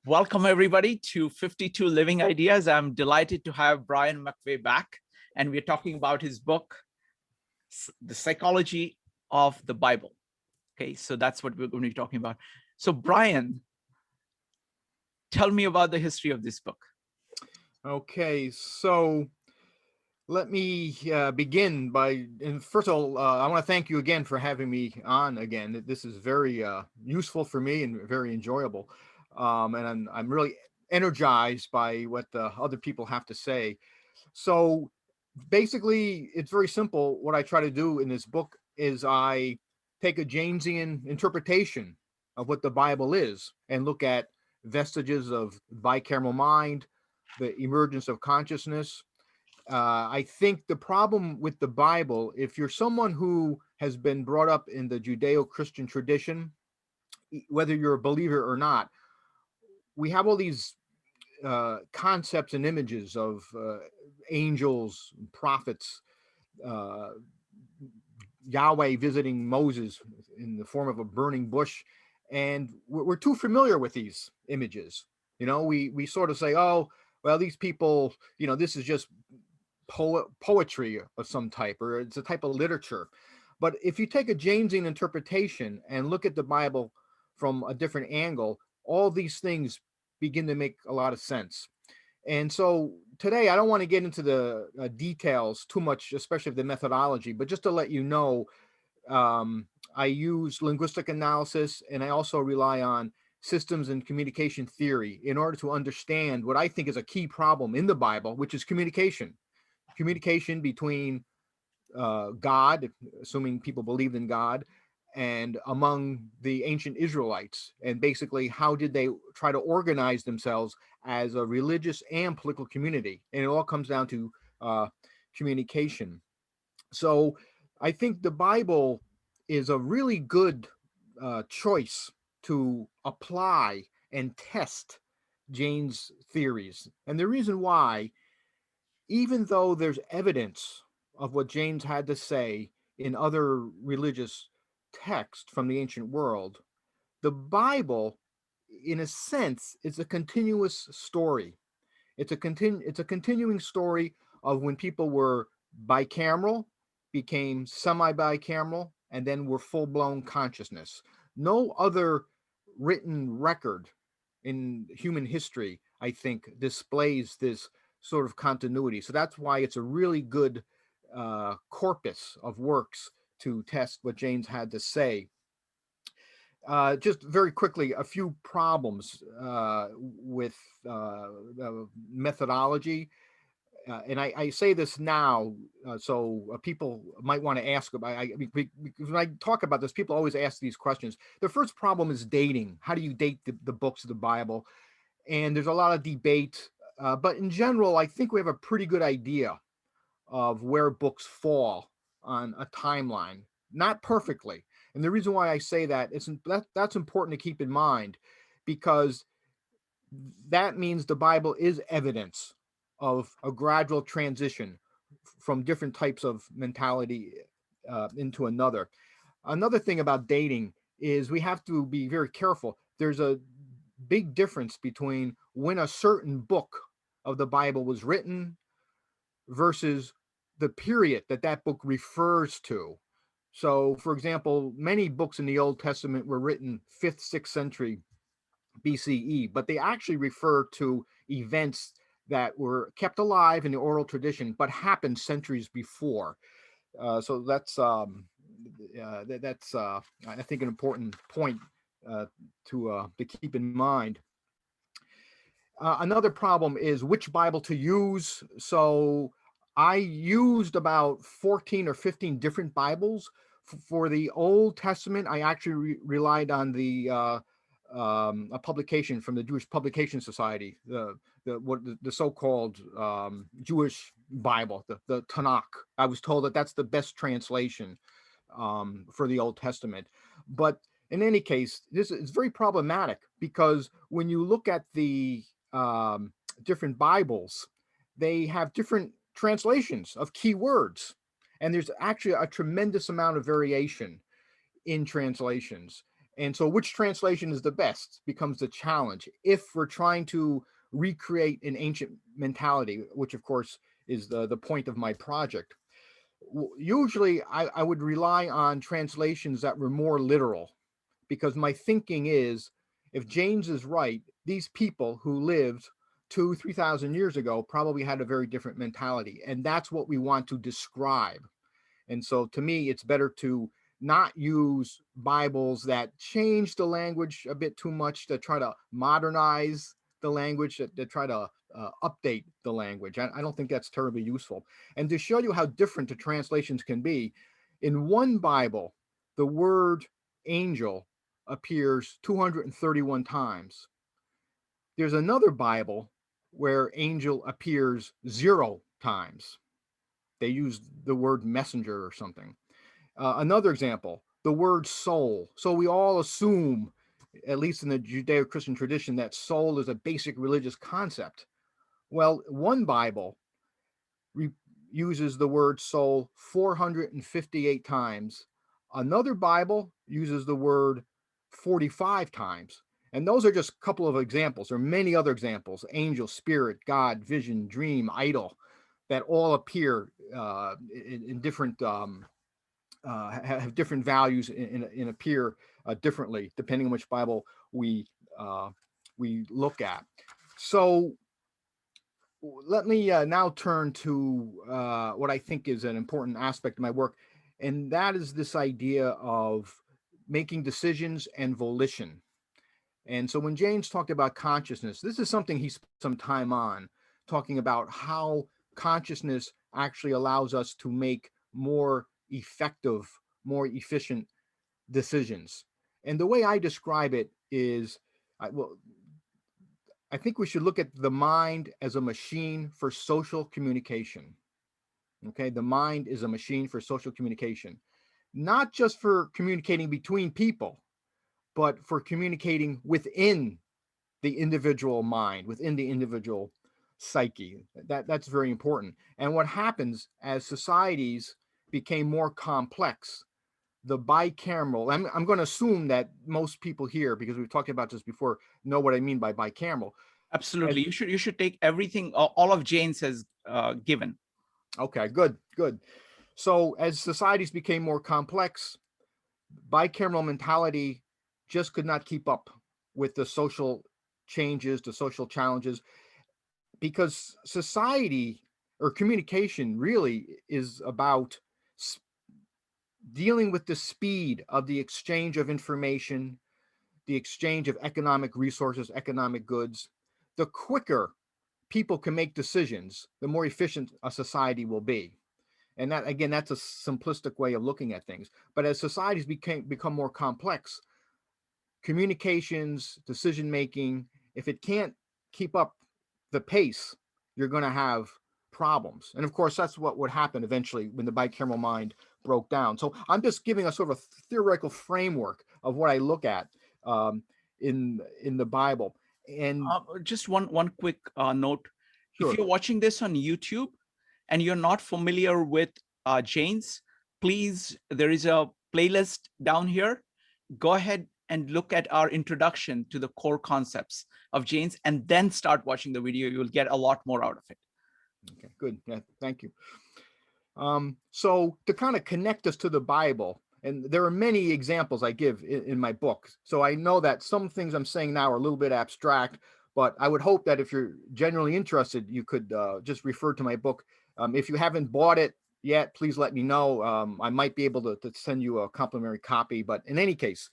Welcome, everybody, to 52 Living Ideas. I'm delighted to have Brian McVeigh back, and we're talking about his book, The Psychology of the Bible. Okay, so that's what we're going to be talking about. So, Brian, tell me about the history of this book. Okay, so let me begin by, and first of all, I want to thank you again for having me on again. This is very useful for me and very enjoyable, and I'm really energized by what the other people have to say. So basically, it's very simple. What I try to do in this book is I take a Jaynesian interpretation of what the Bible is and look at vestiges of bicameral mind, the emergence of consciousness. I think the problem with the Bible, if you're someone who has been brought up in the Judeo-Christian tradition, whether you're a believer or not, we have all these concepts and images of angels, prophets, uh, Yahweh visiting Moses in the form of a burning bush, and we're too familiar with these images. You know, we sort of say, oh, well, these people, this is just poetry of some type, or it's a type of literature. But if you take a Jaynesian interpretation and look at the Bible from a different angle, all these things begin to make a lot of sense. And so today, I don't want to get into the details too much, especially of the methodology, but just to let you know, I use linguistic analysis, and I also rely on systems and communication theory in order to understand what I think is a key problem in the Bible, which is communication between God, assuming people believed in God, and among the ancient Israelites, and basically how did they try to organize themselves as a religious and political community. And it all comes down to communication. So I think the Bible is a really good choice to apply and test Jaynes' theories. And the reason why, even though there's evidence of what Jaynes had to say in other religious texts from the ancient world, the Bible, in a sense, is a continuous story. It's a continuing story of when people were bicameral, became semi-bicameral, and then were full-blown consciousness. No other written record in human history, I think, displays this sort of continuity. So that's why it's a really good corpus of works to test what Jaynes had to say. Just very quickly, a few problems with methodology. And I say this now, so people might want to ask about. When I talk about this, people always ask these questions. The first problem is dating. How do you date the books of the Bible? And there's a lot of debate, but in general, I think we have a pretty good idea of where books fall on a timeline. Not perfectly, and the reason why I say that is that's important to keep in mind, because that means the Bible is evidence of a gradual transition from different types of mentality into another. Another thing about dating is we have to be very careful. There's a big difference between when a certain book of the Bible was written versus the period that that book refers to. So, for example, many books in the Old Testament were written 5th, 6th century BCE, but they actually refer to events that were kept alive in the oral tradition but happened centuries before. So that's I think an important point to keep in mind. Another problem is which Bible to use. So I used about 14 or 15 different Bibles. For the Old Testament, I actually relied on a publication from the Jewish Publication Society, the so-called Jewish Bible, the Tanakh. I was told that that's the best translation for the Old Testament. But in any case, this is very problematic, because when you look at the different Bibles, they have different translations of key words, and there's actually a tremendous amount of variation in translations. And so which translation is the best becomes the challenge if we're trying to recreate an ancient mentality, which of course is the point of my project. Usually I would rely on translations that were more literal, because my thinking is, if Jaynes is right, these people who lived 2,000-3,000 years ago probably had a very different mentality, and that's what we want to describe. And so to me, it's better to not use Bibles that change the language a bit too much, to try to modernize the language, that try to update the language. I don't think that's terribly useful. And to show you how different the translations can be, in one Bible, the word angel appears 231 times. There's another Bible where angel appears 0 times. They use the word messenger or something. Another example, the word soul. So we all assume, at least in the Judeo-Christian tradition, that soul is a basic religious concept. Well, one Bible uses the word soul 458 times. Another Bible uses the word 45 times. And those are just a couple of examples. There are many other examples: angel, spirit, God, vision, dream, idol, that all appear in different, have different values and appear differently depending on which Bible we look at. So let me now turn to what I think is an important aspect of my work, and that is this idea of making decisions and volition. And so when Jaynes talked about consciousness, this is something he spent some time on, talking about how consciousness actually allows us to make more effective, more efficient decisions. And the way I describe it is, I think we should look at the mind as a machine for social communication. Okay, the mind is a machine for social communication, not just for communicating between people, but for communicating within the individual mind, within the individual psyche. That's very important. And what happens as societies became more complex, the bicameral, I'm going to assume that most people here, because we've talked about this before, know what I mean by bicameral. Absolutely. You should take everything, all of Jaynes has given. Okay, good. So as societies became more complex, bicameral mentality just could not keep up with the social changes, the social challenges, because society or communication really is about dealing with the speed of the exchange of information, the exchange of economic resources, economic goods. The quicker people can make decisions, the more efficient a society will be. And that, again, that's a simplistic way of looking at things. But as societies become more complex, communications, decision making, if it can't keep up the pace, you're going to have problems. And of course, that's what would happen eventually when the bicameral mind broke down. So I'm just giving a sort of a theoretical framework of what I look at in the Bible. And just one quick note. sure. If you're watching this on YouTube and you're not familiar with Jaynes, please, there is a playlist down here. Go ahead and look at our introduction to the core concepts of Jaynes, and then start watching the video. You'll get a lot more out of it. Okay, good. Yeah, thank you. So to kind of connect us to the Bible, and there are many examples I give in my book. So I know that some things I'm saying now are a little bit abstract, but I would hope that if you're genuinely interested, you could just refer to my book. If you haven't bought it yet, please let me know. I might be able to send you a complimentary copy. But in any case,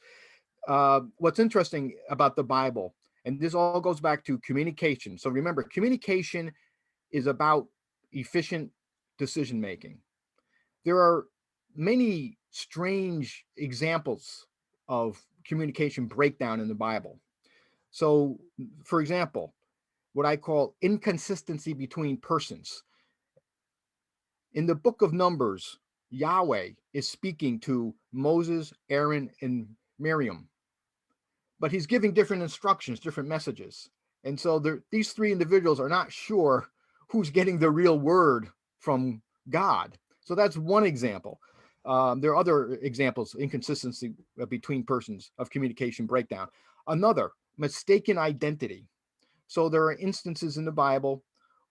what's interesting about the Bible, and this all goes back to communication. So remember, communication is about efficient decision making. There are many strange examples of communication breakdown in the Bible. So, for example, what I call inconsistency between persons. In the book of Numbers, Yahweh is speaking to Moses, Aaron, and Miriam, but he's giving different instructions, different messages. And so these three individuals are not sure who's getting the real word from God. So that's one example. There are other examples, inconsistency between persons of communication breakdown. Another, mistaken identity. So there are instances in the Bible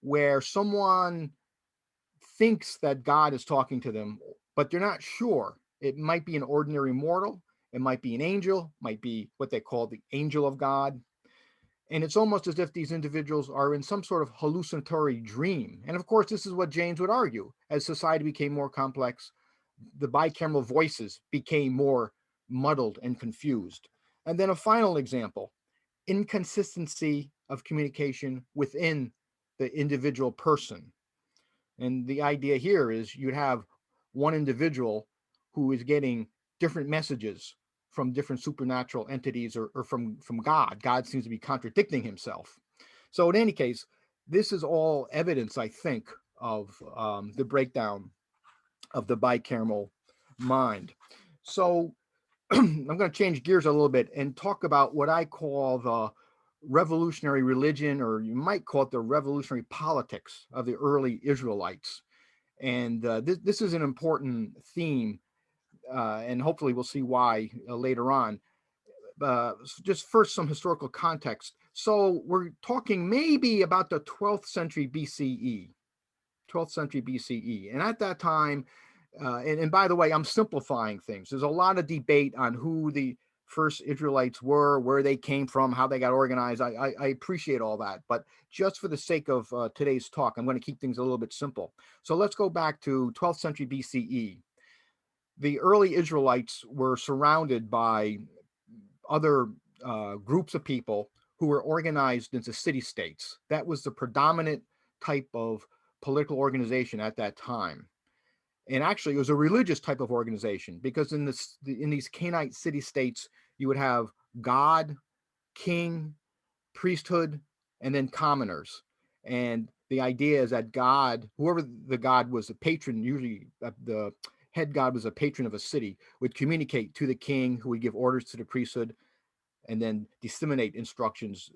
where someone thinks that God is talking to them, but they're not sure. It might be an ordinary mortal, it might be an angel, might be what they call the angel of God. And it's almost as if these individuals are in some sort of hallucinatory dream. And of course, this is what Jaynes would argue. As society became more complex, the bicameral voices became more muddled and confused. And then a final example, inconsistency of communication within the individual person. And the idea here is you'd have one individual who is getting different messages from different supernatural entities or from God. God seems to be contradicting himself. So in any case, this is all evidence, I think, of the breakdown of the bicameral mind. So I'm going to change gears a little bit and talk about what I call the revolutionary religion, or you might call it the revolutionary politics of the early Israelites. And this is an important theme, and hopefully we'll see why later on. Just first, some historical context. So we're talking maybe about the 12th century BCE, 12th century BCE. And at that time, and by the way, I'm simplifying things. There's a lot of debate on who the first Israelites were, where they came from, how they got organized. I appreciate all that. But just for the sake of today's talk, I'm going to keep things a little bit simple. So let's go back to 12th century BCE. The early Israelites were surrounded by other groups of people who were organized into city-states. That was the predominant type of political organization at that time. And actually, it was a religious type of organization, because in these Canaanite city-states, you would have God, king, priesthood, and then commoners. And the idea is that God, whoever the God was, a patron, usually the head God was a patron of a city, would communicate to the king, who would give orders to the priesthood, and then disseminate instructions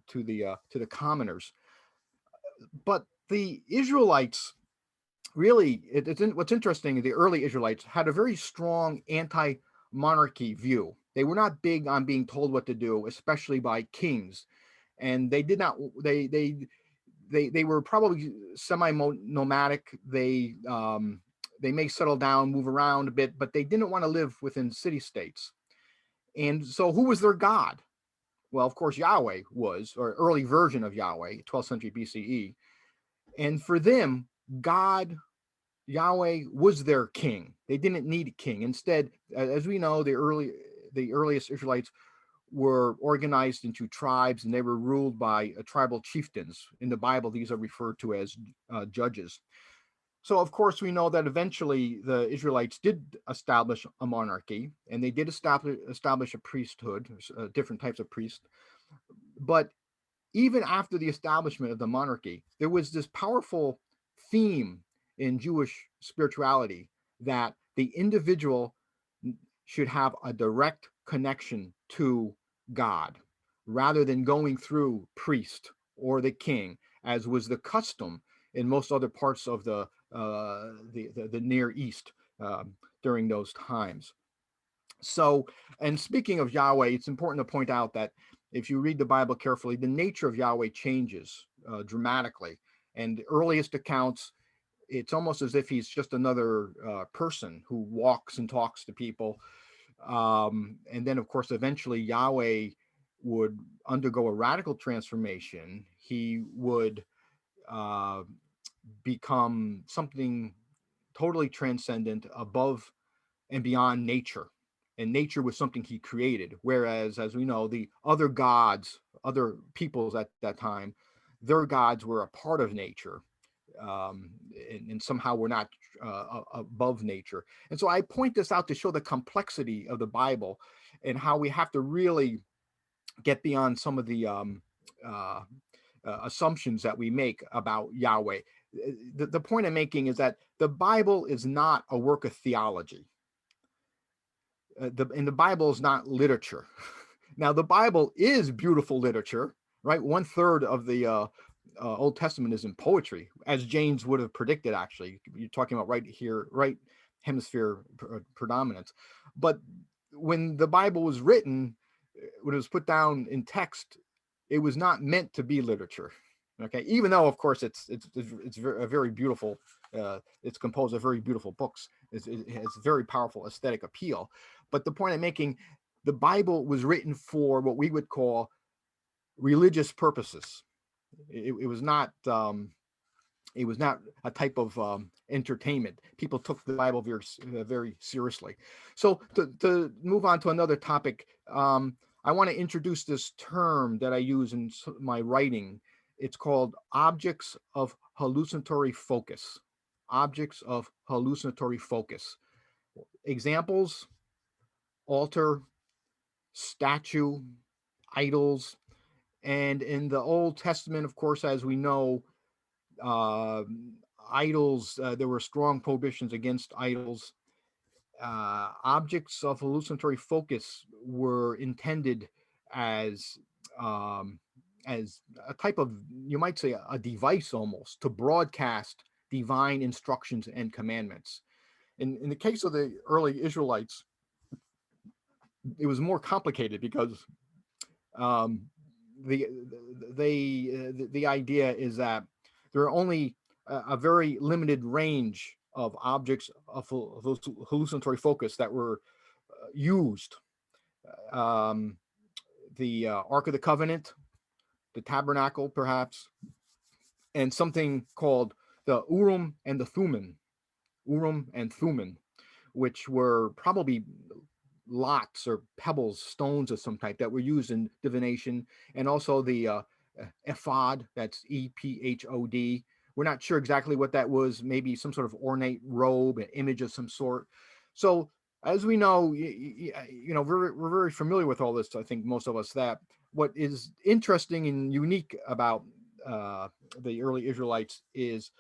to the commoners. But the Israelites really, what's interesting, the early Israelites had a very strong anti-monarchy view. They were not big on being told what to do, especially by kings, and they did not. They were probably semi-nomadic. They may settle down, move around a bit, but they didn't want to live within city states. And so, who was their God? Well, of course, Yahweh was, or early version of Yahweh, 12th century BCE. And for them, God, Yahweh was their king. They didn't need a king. Instead, as we know, the earliest Israelites were organized into tribes, and they were ruled by tribal chieftains. In the Bible, these are referred to as judges. So, of course, we know that eventually the Israelites did establish a monarchy, and they did establish a priesthood, different types of priests. But even after the establishment of the monarchy, there was this powerful theme in Jewish spirituality that the individual should have a direct connection to God rather than going through priest or the king, as was the custom in most other parts of the Near East during those times. So, and speaking of Yahweh, it's important to point out that if you read the Bible carefully, the nature of Yahweh changes dramatically. And the earliest accounts, it's almost as if he's just another person who walks and talks to people. And then, of course, eventually Yahweh would undergo a radical transformation. He would become something totally transcendent, above and beyond nature. And nature was something he created. Whereas, as we know, the other gods, other peoples at that time, their gods were a part of nature, and somehow were not above nature. And so I point this out to show the complexity of the Bible and how we have to really get beyond some of the assumptions that we make about Yahweh. The point I'm making is that the Bible is not a work of theology. And the Bible is not literature. Now, the Bible is beautiful literature, right? 1/3 of the Old Testament is in poetry, as Jaynes would have predicted. Actually, you're talking about right here, right hemisphere predominance. But when the Bible was written, when it was put down in text, it was not meant to be literature. Okay, even though of course it's a very beautiful, it's composed of very beautiful books. It has very powerful aesthetic appeal. But the point I'm making, the Bible was written for what we would call religious purposes. It was not. It was not a type of entertainment. People took the Bible very seriously. So to move on to another topic, I want to introduce this term that I use in my writing. It's called objects of hallucinatory focus. Objects of hallucinatory focus. Examples: altar, statue, idols. And in the Old Testament, of course, as we know, uh, idols, there were strong prohibitions against idols. Objects of hallucinatory focus were intended as um, as a type of, you might say, a device almost to broadcast divine instructions and commandments. In the case of the early Israelites, it was more complicated because um, the the idea is that there are only a very limited range of objects of hallucinatory focus that were used. Um, the Ark of the Covenant, the Tabernacle, perhaps, and something called the Urim and the Thummim, Urim and Thummim, which were probably lots or pebbles, stones of some type that were used in divination, and also the ephod, that's ephod. We're not sure exactly what that was, maybe some sort of ornate robe, an image of some sort. So, as we know, we're very familiar with all this. I think most of us, that what is interesting and unique about the early Israelites is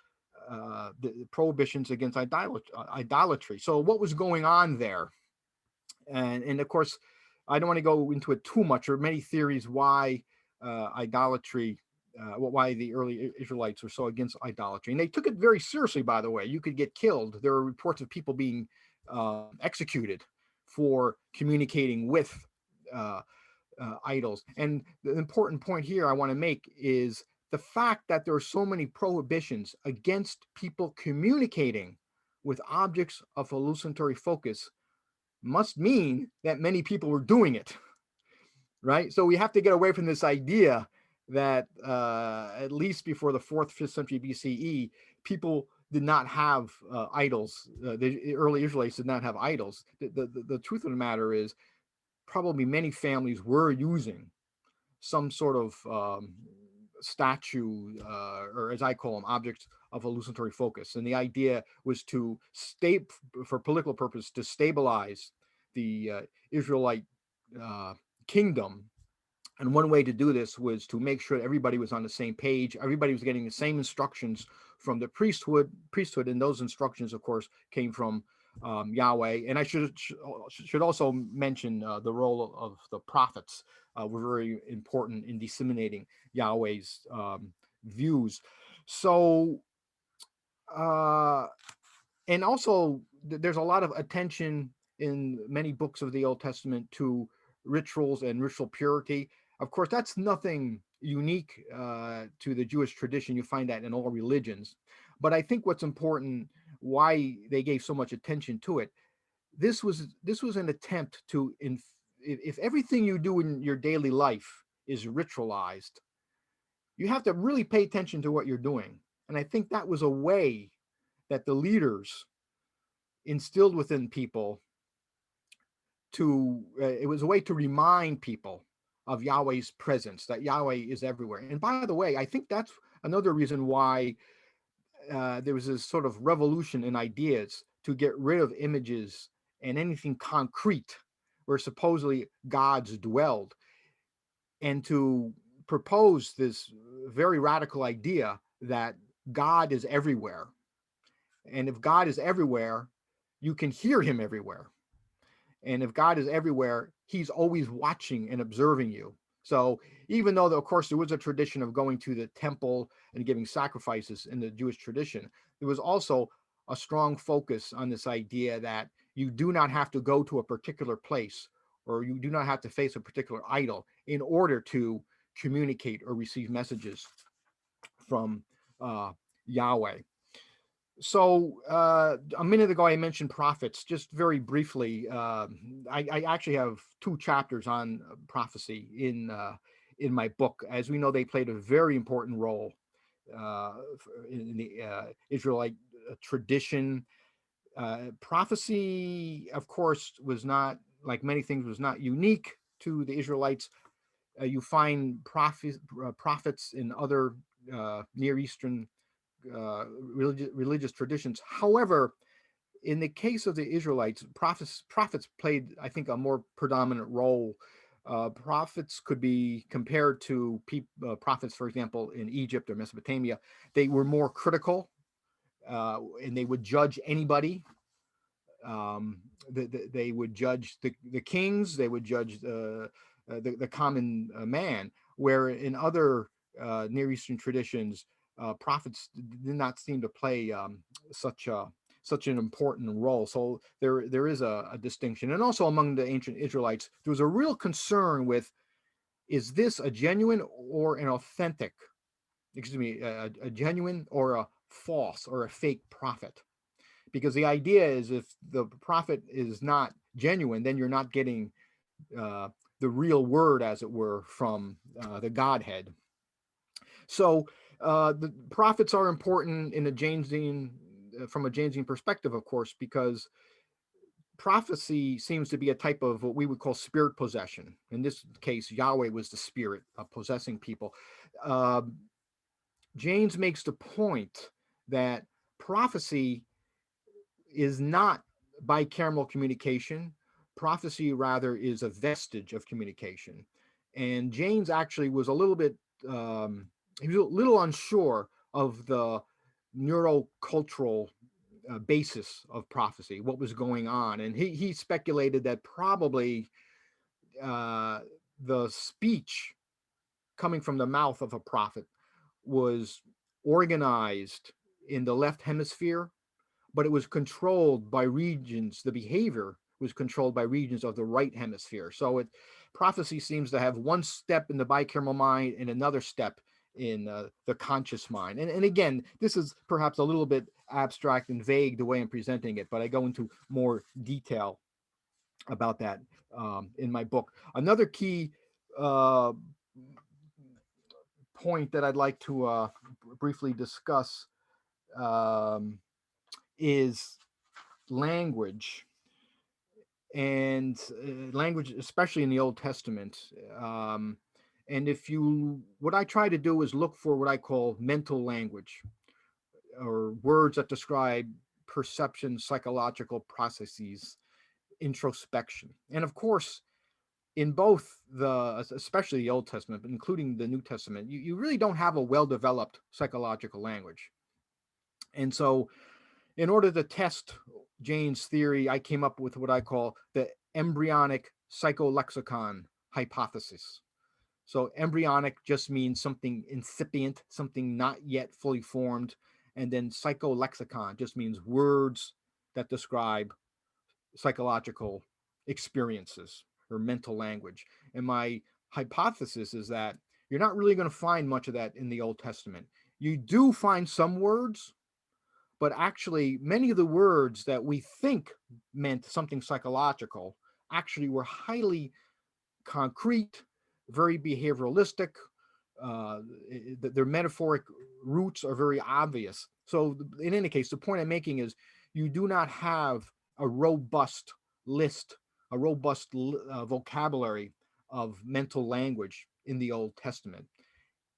the prohibitions against idolatry. So, what was going on there? And of course, I don't want to go into it too much, or many theories why idolatry, why the early Israelites were so against idolatry. And they took it very seriously, by the way. You could get killed. There are reports of people being executed for communicating with uh, idols. And the important point here I want to make is the fact that there are so many prohibitions against people communicating with objects of hallucinatory focus must mean that many people were doing it, right? So we have to get away from this idea that at least before the 4th, 5th century BCE, people did not have idols. The early Israelites did not have idols. The truth of the matter is probably many families were using some sort of statue, or as I call them, objects of hallucinatory focus. And the idea was to for political purpose, to stabilize the Israelite kingdom. And one way to do this was to make sure everybody was on the same page. Everybody was getting the same instructions from the priesthood, and those instructions, of course, came from Yahweh. And I should also mention the role of the prophets were very important in disseminating Yahweh's views. So, and also there's a lot of attention in many books of the Old Testament to rituals and ritual purity. Of course, that's nothing unique to the Jewish tradition. You find that in all religions. But I think what's important, why they gave so much attention to it, this was an attempt to, if everything you do in your daily life is ritualized, you have to really pay attention to what you're doing. And I think that was a way that the leaders instilled within people to, it was a way to remind people of Yahweh's presence, that Yahweh is everywhere. And by the way, I think that's another reason why there was this sort of revolution in ideas to get rid of images and anything concrete where supposedly gods dwelled, and to propose this very radical idea that God is everywhere. And if God is everywhere, you can hear him everywhere. And if God is everywhere, he's always watching and observing you. So even though, of course, there was a tradition of going to the temple and giving sacrifices in the Jewish tradition, there was also a strong focus on this idea that you do not have to go to a particular place, or you do not have to face a particular idol in order to communicate or receive messages from Yahweh. So a minute ago I mentioned prophets. Just very briefly, I actually have 2 chapters on prophecy in my book. As we know, they played a very important role uh, in the Israelite tradition. Prophecy, of course, was not, like many things, was not unique to the Israelites. You find prophets in other Near Eastern religious traditions. However, in the case of the Israelites, prophets played, I think, a more predominant role. Prophets could be compared to prophets, for example, in Egypt or Mesopotamia. They were more critical, and they would judge anybody. They would judge the kings. They would judge the common man. Where in other Near Eastern traditions, prophets did not seem to play such a such an important role. So there is a distinction. And also among the ancient Israelites, there was a real concern with, is this a genuine or an authentic, excuse me, a genuine or a false or a fake prophet? Because the idea is, if the prophet is not genuine, then you're not getting uh, the real word, as it were, from the Godhead. So the prophets are important in a Janesian, from a Janesian perspective, of course, because prophecy seems to be a type of what we would call spirit possession. In this case, Yahweh was the spirit of possessing people. Uh, Jaynes makes the point that prophecy is not bicameral communication. Prophecy, rather, is a vestige of communication. And Jaynes actually was a little bit, he was a little unsure of the neurocultural basis of prophecy, what was going on. And he speculated that probably uh, the speech coming from the mouth of a prophet was organized in the left hemisphere, but it was controlled by regions. The behavior was controlled by regions of the right hemisphere. So prophecy seems to have one step in the bicameral mind and another step in the conscious mind. And again, this is perhaps a little bit abstract and vague the way I'm presenting it, but I go into more detail about that in my book. Another key uh, point that I'd like to briefly discuss um, is language. And language, especially in the Old Testament. Um, and what I try to do is look for what I call mental language, or words that describe perception, psychological processes, introspection. And of course, in both especially the Old Testament, but including the New Testament, you really don't have a well-developed psychological language. And so in order to test Jaynes' theory, I came up with what I call the embryonic psycholexicon hypothesis. So embryonic just means something incipient, something not yet fully formed. And then psycholexicon just means words that describe psychological experiences or mental language. And my hypothesis is that you're not really going to find much of that in the Old Testament. You do find some words, but actually many of the words that we think meant something psychological actually were highly concrete, very behavioralistic. Their metaphoric roots are very obvious. So in any case, the point I'm making is you do not have a robust list, a robust vocabulary of mental language in the Old Testament.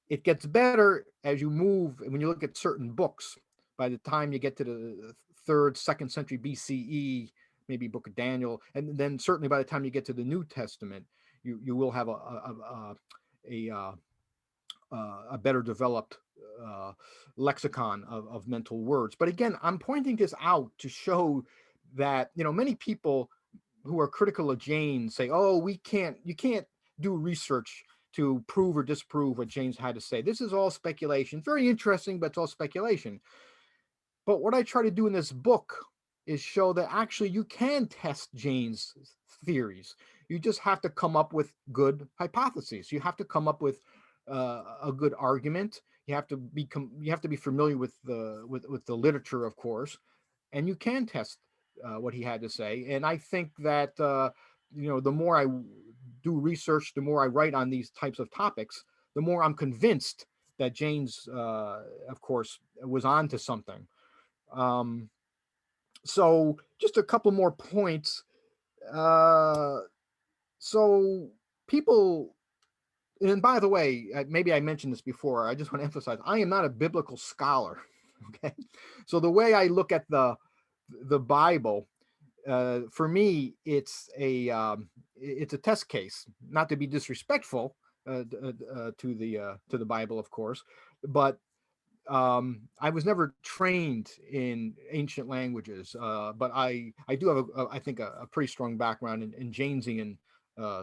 It gets better as you move, when you look at certain books. By the time you get to the 3rd, 2nd century BCE, maybe Book of Daniel, and then certainly by the time you get to the New Testament, you will have a better developed lexicon of mental words. But again, I'm pointing this out to show that many people who are critical of Jaynes say, "Oh, you can't do research to prove or disprove what Jaynes had to say. This is all speculation. Very interesting, but it's all speculation." But what I try to do in this book is show that actually you can test Jaynes' theories. You just have to come up with good hypotheses. You have to come up with a good argument. You have to be familiar with the literature, of course, and you can test what he had to say. And I think that the more I do research, the more I write on these types of topics, the more I'm convinced that Jaynes, of course, was on to something. Um, so just a couple more points. Uh, so people, and by the way, maybe I mentioned this before. I just want to emphasize, I am not a biblical scholar. Okay, so the way I look at the Bible, for me, it's a test case. Not to be disrespectful to the Bible, of course, but I was never trained in ancient languages, but I do have I think a pretty strong background in Jaynesian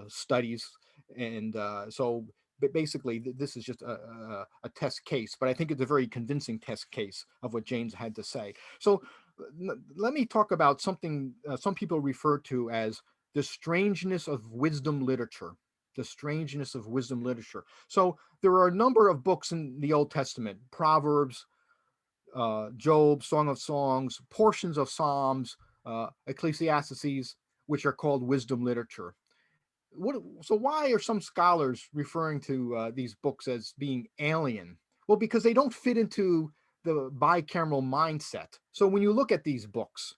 studies, and so basically this is just a test case, but I think it's a very convincing test case of what Jaynes had to say. So let me talk about something some people refer to as the strangeness of wisdom literature. The strangeness of wisdom literature. So there are a number of books in the Old Testament: Proverbs, Job, Song of Songs, portions of Psalms, Ecclesiastes, which are called wisdom literature. So why are some scholars referring to these books as being alien? Well, because they don't fit into the bicameral mindset. So when you look at these books,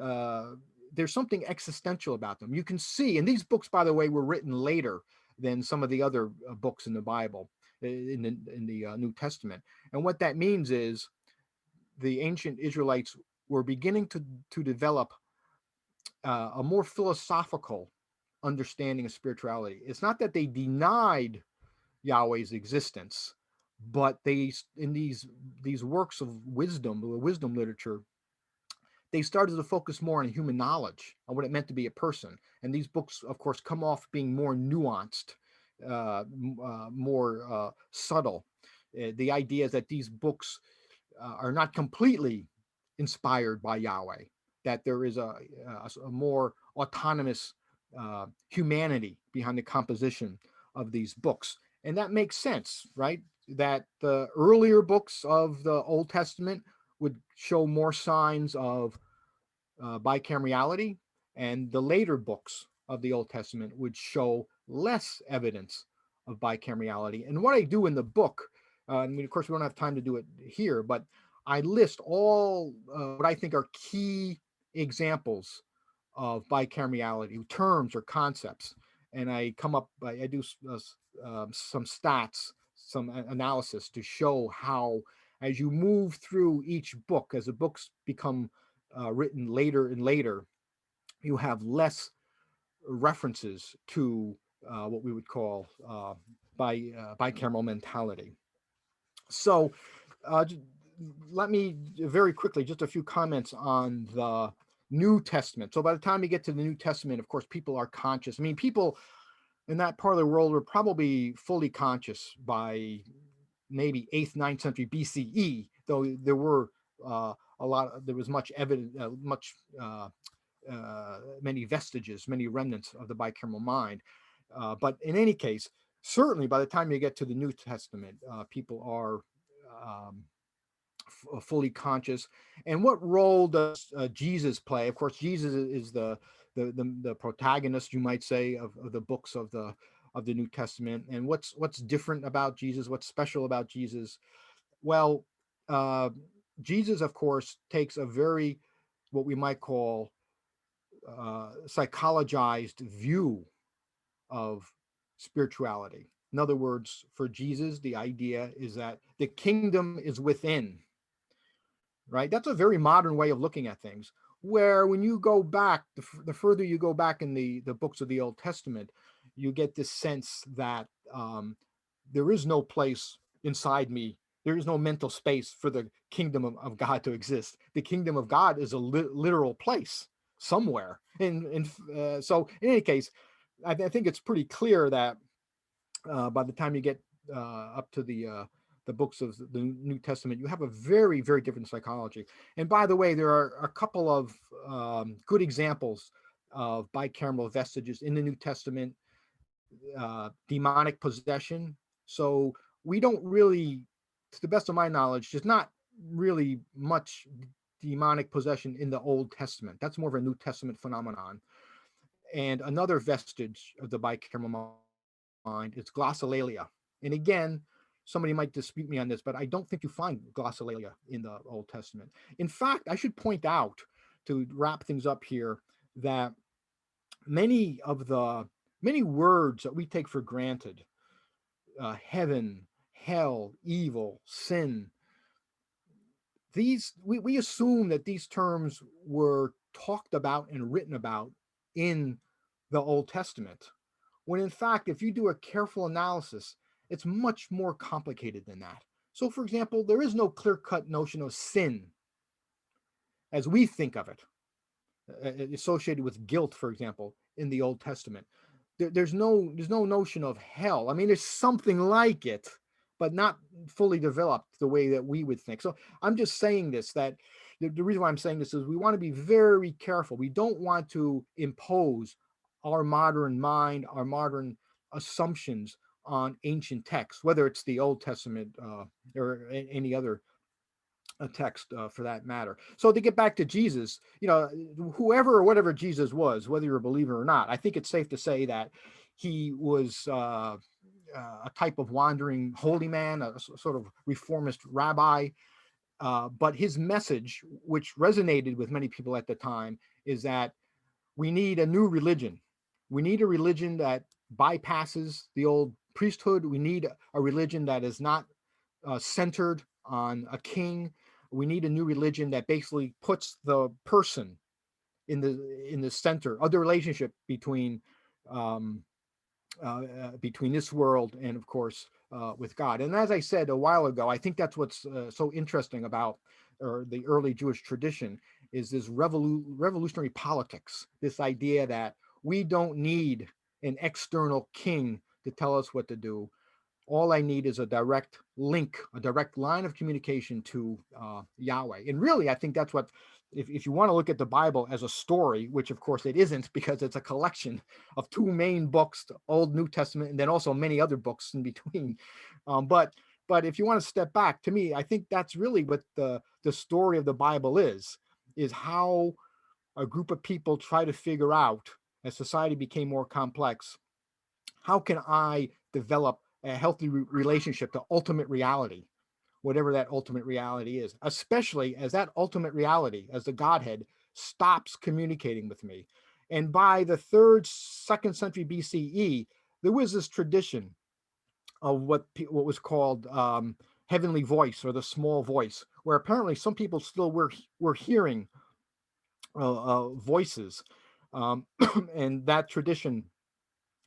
uh, there's something existential about them. You can see, and these books, by the way, were written later than some of the other books in the Bible, in the New Testament. And what that means is the ancient Israelites were beginning to develop a more philosophical understanding of spirituality. It's not that they denied Yahweh's existence, but they in these works of wisdom, the wisdom literature, they started to focus more on human knowledge, on what it meant to be a person. And these books, of course, come off being more nuanced, more subtle. The idea is that these books are not completely inspired by Yahweh, that there is a more autonomous humanity behind the composition of these books. And that makes sense, right? That the earlier books of the Old Testament would show more signs of bicamerality, and the later books of the Old Testament would show less evidence of bicamerality. And what I do in the book, I mean, of course, we don't have time to do it here, but I list all what I think are key examples of bicamerality, terms or concepts. And I come up, I do some stats, some analysis to show how, as you move through each book, as the books become written later and later, you have less references to what we would call bicameral mentality. So uh, let me very quickly, just a few comments on the New Testament. So by the time you get to the New Testament, of course, people are conscious. I mean, people in that part of the world were probably fully conscious by maybe 8th, 9th century BCE, though there were there was much evidence, many vestiges, many remnants of the bicameral mind. But in any case, certainly by the time you get to the New Testament, people are fully conscious. And what role does Jesus play? Of course, Jesus is the protagonist, you might say, of the books of the New Testament. And what's different about Jesus? What's special about Jesus? Well, uh, Jesus, of course, takes a very what we might call psychologized view of spirituality. In other words, for Jesus, the idea is that the kingdom is within, right? That's a very modern way of looking at things. Where when you go back, the further you go back in the books of the Old Testament, you get this sense that there is no place inside me. There is no mental space for the kingdom of God to exist. The kingdom of God is a literal place somewhere. And so, in any case, I think it's pretty clear that by the time you get up to the books of the New Testament, you have a very, very different psychology. And by the way, there are a couple of good examples of bicameral vestiges in the New Testament. Demonic possession. So we don't really, to the best of my knowledge, there's not really much demonic possession in the Old Testament. That's more of a New Testament phenomenon. And another vestige of the bicameral mind is glossolalia. And again, somebody might dispute me on this, but I don't think you find glossolalia in the Old Testament. In fact, I should point out, to wrap things up here, that many words that we take for granted, heaven, hell, evil, sin, we assume that these terms were talked about and written about in the Old Testament, when in fact, if you do a careful analysis, it's much more complicated than that. So, for example, there is no clear-cut notion of sin as we think of it, associated with guilt, for example, in the Old Testament. There's no notion of hell. I mean, there's something like it, but not fully developed the way that we would think. So I'm just saying this, that the reason why I'm saying this is we want to be very careful. We don't want to impose our modern mind, our modern assumptions on ancient texts, whether it's the Old Testament or any other a text for that matter. So to get back to Jesus, whoever or whatever Jesus was, whether you're a believer or not, I think it's safe to say that he was a type of wandering holy man, a sort of reformist rabbi. But his message, which resonated with many people at the time, is that we need a new religion. We need a religion that bypasses the old priesthood. We need a religion that is not centered on a king. We need a new religion that basically puts the person in the center of the relationship between this world and, of course, with God. And as I said a while ago, I think that's what's so interesting about the early Jewish tradition, is this revolutionary politics, this idea that we don't need an external king to tell us what to do. All I need is a direct link, a direct line of communication to Yahweh. And really, I think that's what, if you want to look at the Bible as a story, which of course it isn't, because it's a collection of two main books, the Old New Testament, and then also many other books in between. But if you want to step back, to me, I think that's really what the story of the Bible is how a group of people try to figure out, as society became more complex, how can I develop a healthy relationship to ultimate reality, whatever that ultimate reality is, especially as that ultimate reality, as the Godhead, stops communicating with me. And by the 2nd century BCE, there was this tradition of what was called heavenly voice, or the small voice, where apparently some people still were hearing voices. And that tradition,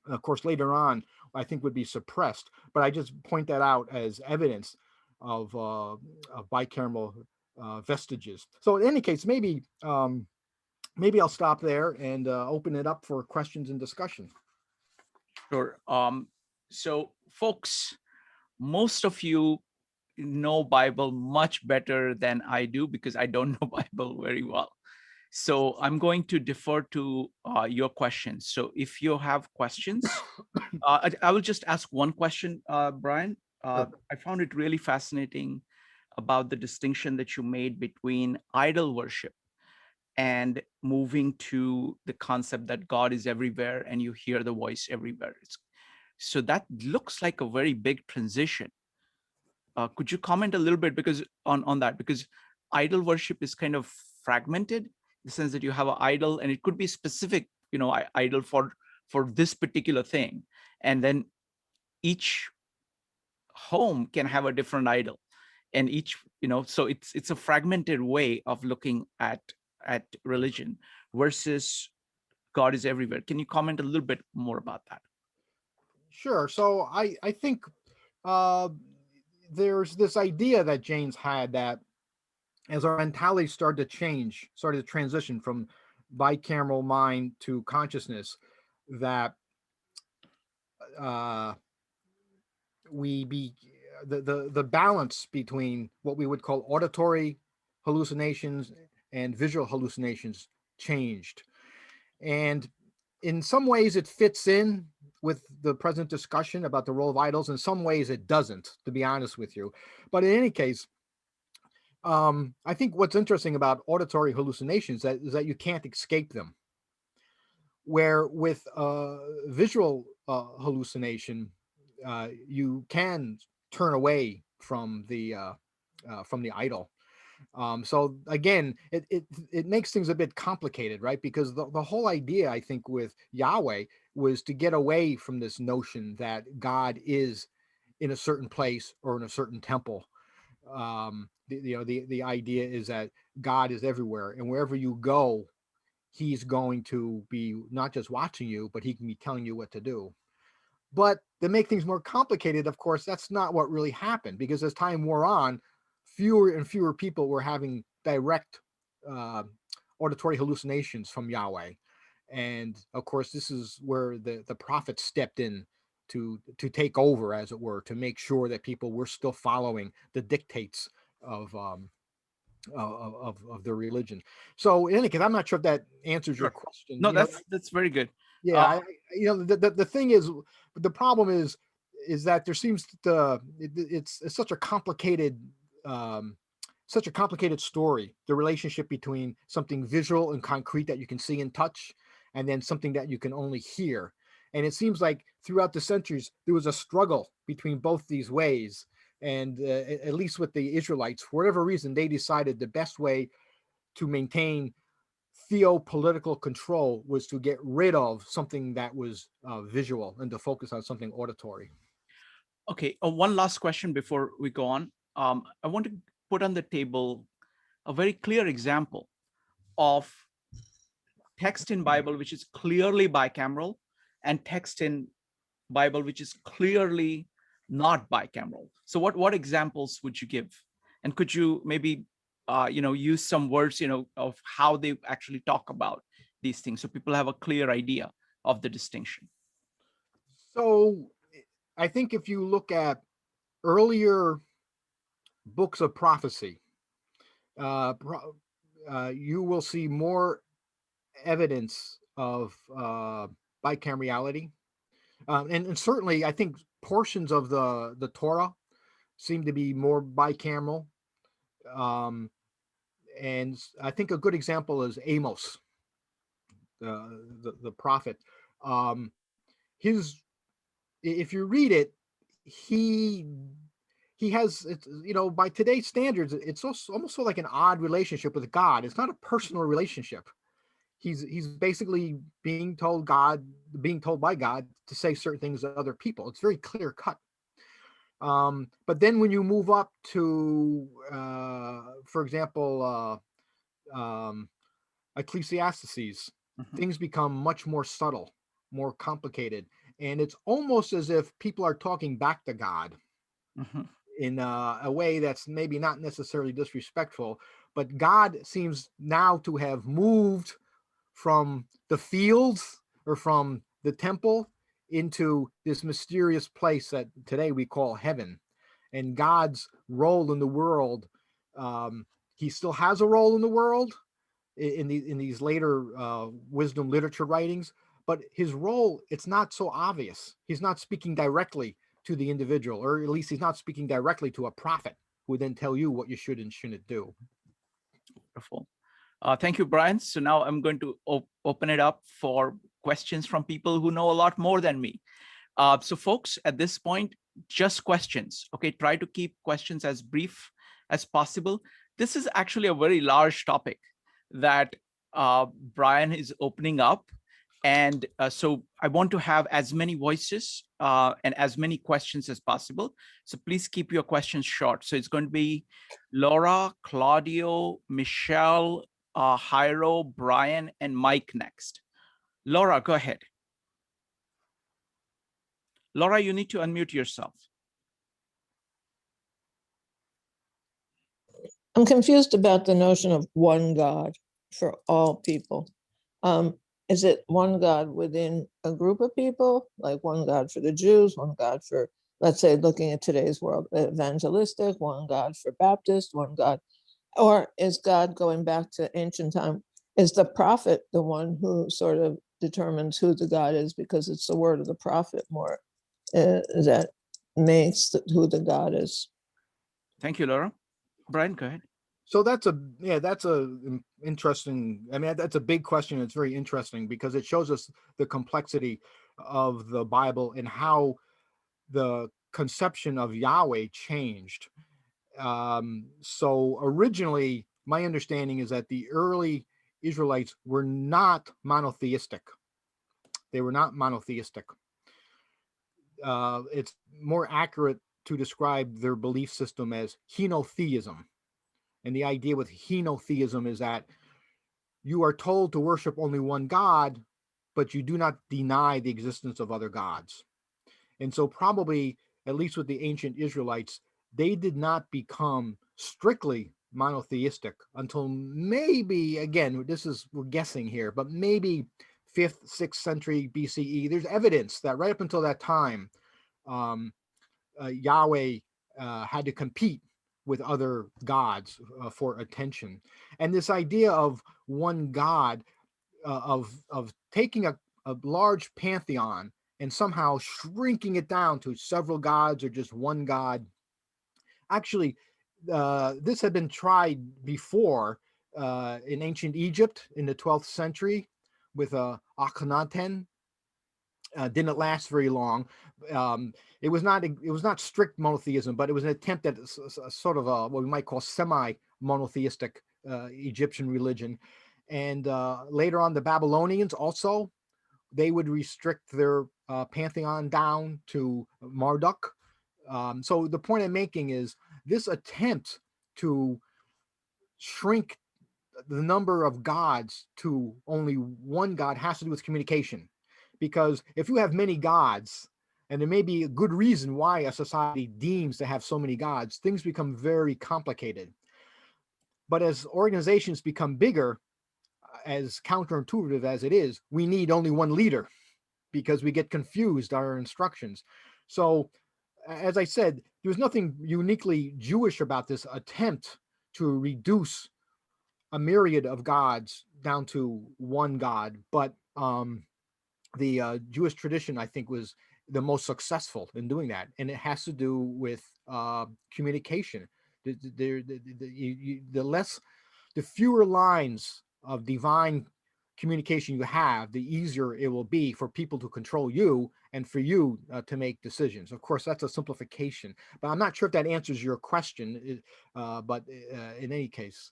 of course, later on, I think would be suppressed. But I just point that out as evidence of bicameral vestiges. So in any case, maybe I'll stop there and open it up for questions and discussion. Sure. So folks, most of you know Bible much better than I do, because I don't know Bible very well. So I'm going to defer to your questions. So if you have questions, I will just ask one question, Brian. Sure. I found it really fascinating about the distinction that you made between idol worship and moving to the concept that God is everywhere and you hear the voice everywhere. So that looks like a very big transition. Could you comment a little bit on that? Because idol worship is kind of fragmented, in the sense that you have an idol, and it could be specific, idol for this particular thing, and then each home can have a different idol, and each, so it's a fragmented way of looking at religion versus God is everywhere. Can you comment a little bit more about that? Sure. So I think there's this idea that Jaynes had, that as our mentality started to transition from bicameral mind to consciousness, that we the balance between what we would call auditory hallucinations and visual hallucinations changed. And in some ways it fits in with the present discussion about the role of idols. In some ways it doesn't, to be honest with you. But in any case, I think what's interesting about auditory hallucinations is that you can't escape them. Where with visual hallucination, you can turn away from the idol. So again, it makes things a bit complicated, right? Because the whole idea, I think, with Yahweh was to get away from this notion that God is in a certain place or in a certain temple. The idea is that God is everywhere, and wherever you go, he's going to be not just watching you, but he can be telling you what to do. But to make things more complicated, of course, that's not what really happened, because as time wore on, fewer and fewer people were having direct auditory hallucinations from Yahweh. And of course, this is where the prophet stepped in to take over, as it were, to make sure that people were still following the dictates of their religion. So in any case, I'm not sure if that answers your Sure. question. No, that's very good. Yeah, the thing is, the problem is that there seems to it's such a complicated story, the relationship between something visual and concrete that you can see and touch, and then something that you can only hear. And it seems like throughout the centuries there was a struggle between both these ways. And at least with the Israelites, for whatever reason, they decided the best way to maintain theopolitical control was to get rid of something that was visual and to focus on something auditory. Okay, one last question before we go on. I want to put on the table a very clear example of text in Bible which is clearly bicameral and text in Bible which is clearly not bicameral. So what examples would you give? And could you maybe use some words of how they actually talk about these things so people have a clear idea of the distinction? So I think if you look at earlier books of prophecy, you will see more evidence of bicamerality. And certainly, I think portions of the Torah seem to be more bicameral. Um, and I think a good example is Amos, the prophet. His, if you read it, he has, by today's standards, it's almost so like an odd relationship with God. It's not a personal relationship. He's basically being told by God to say certain things to other people. It's very clear cut. But then when you move up to, for example, Ecclesiastes, things become much more subtle, more complicated, and it's almost as if people are talking back to God in a way that's maybe not necessarily disrespectful, but God seems now to have moved from the fields or from the temple into this mysterious place that today we call heaven. And God's role in the world, he still has a role in the world in these later wisdom literature writings, but his role, it's not so obvious. He's not speaking directly to the individual, or at least he's not speaking directly to a prophet who would then tell you what you should and shouldn't do. Wonderful. Thank you, Brian. So now I'm going to open it up for questions from people who know a lot more than me. So folks, at this point, just questions. Okay, try to keep questions as brief as possible. This is actually a very large topic that Brian is opening up. And so I want to have as many voices and as many questions as possible. So please keep your questions short. So it's going to be Laura, Claudio, Michelle, Jairo, Brian, and Mike next. Laura, go ahead. Laura, you need to unmute yourself. I'm confused about the notion of one God for all people. Is it one God within a group of people, like one God for the Jews, one God for let's say, looking at today's world, evangelistic, one God for Baptist, one God, or is God going back to ancient time? Is the prophet the one who sort of determines who the God is because it's the word of the prophet more that makes who the God is? Thank you, Laura. Brian, go ahead. So that's a interesting, I mean, that's a big question. It's very interesting because it shows us the complexity of the Bible and how the conception of Yahweh changed. So originally, my understanding is that the early Israelites were not monotheistic. They were not monotheistic. It's more accurate to describe their belief system as henotheism. And the idea with henotheism is that you are told to worship only one God, but you do not deny the existence of other gods. And so probably, at least with the ancient Israelites, they did not become strictly monotheistic until maybe, again, we're guessing here, but maybe 5th, 6th century BCE. There's evidence that right up until that time, Yahweh had to compete with other gods for attention. And this idea of one God, of taking a large pantheon and somehow shrinking it down to several gods or just one God. Actually, this had been tried before in ancient Egypt in the 12th century with Akhenaten. Didn't last very long. It was not strict monotheism, but it was an attempt at sort of what we might call semi-monotheistic Egyptian religion. And later on, the Babylonians also, they would restrict their pantheon down to Marduk. So the point I'm making is this attempt to shrink the number of gods to only one God has to do with communication. Because if you have many gods, and there may be a good reason why a society deems to have so many gods, things become very complicated. But as organizations become bigger, as counterintuitive as it is, we need only one leader because we get confused our instructions. So, as I said, there's nothing uniquely Jewish about this attempt to reduce a myriad of gods down to one God, but the Jewish tradition, I think, was the most successful in doing that, and it has to do with communication. The fewer lines of divine communication you have, the easier it will be for people to control you and for you to make decisions. Of course, that's a simplification, but I'm not sure if that answers your question. But in any case.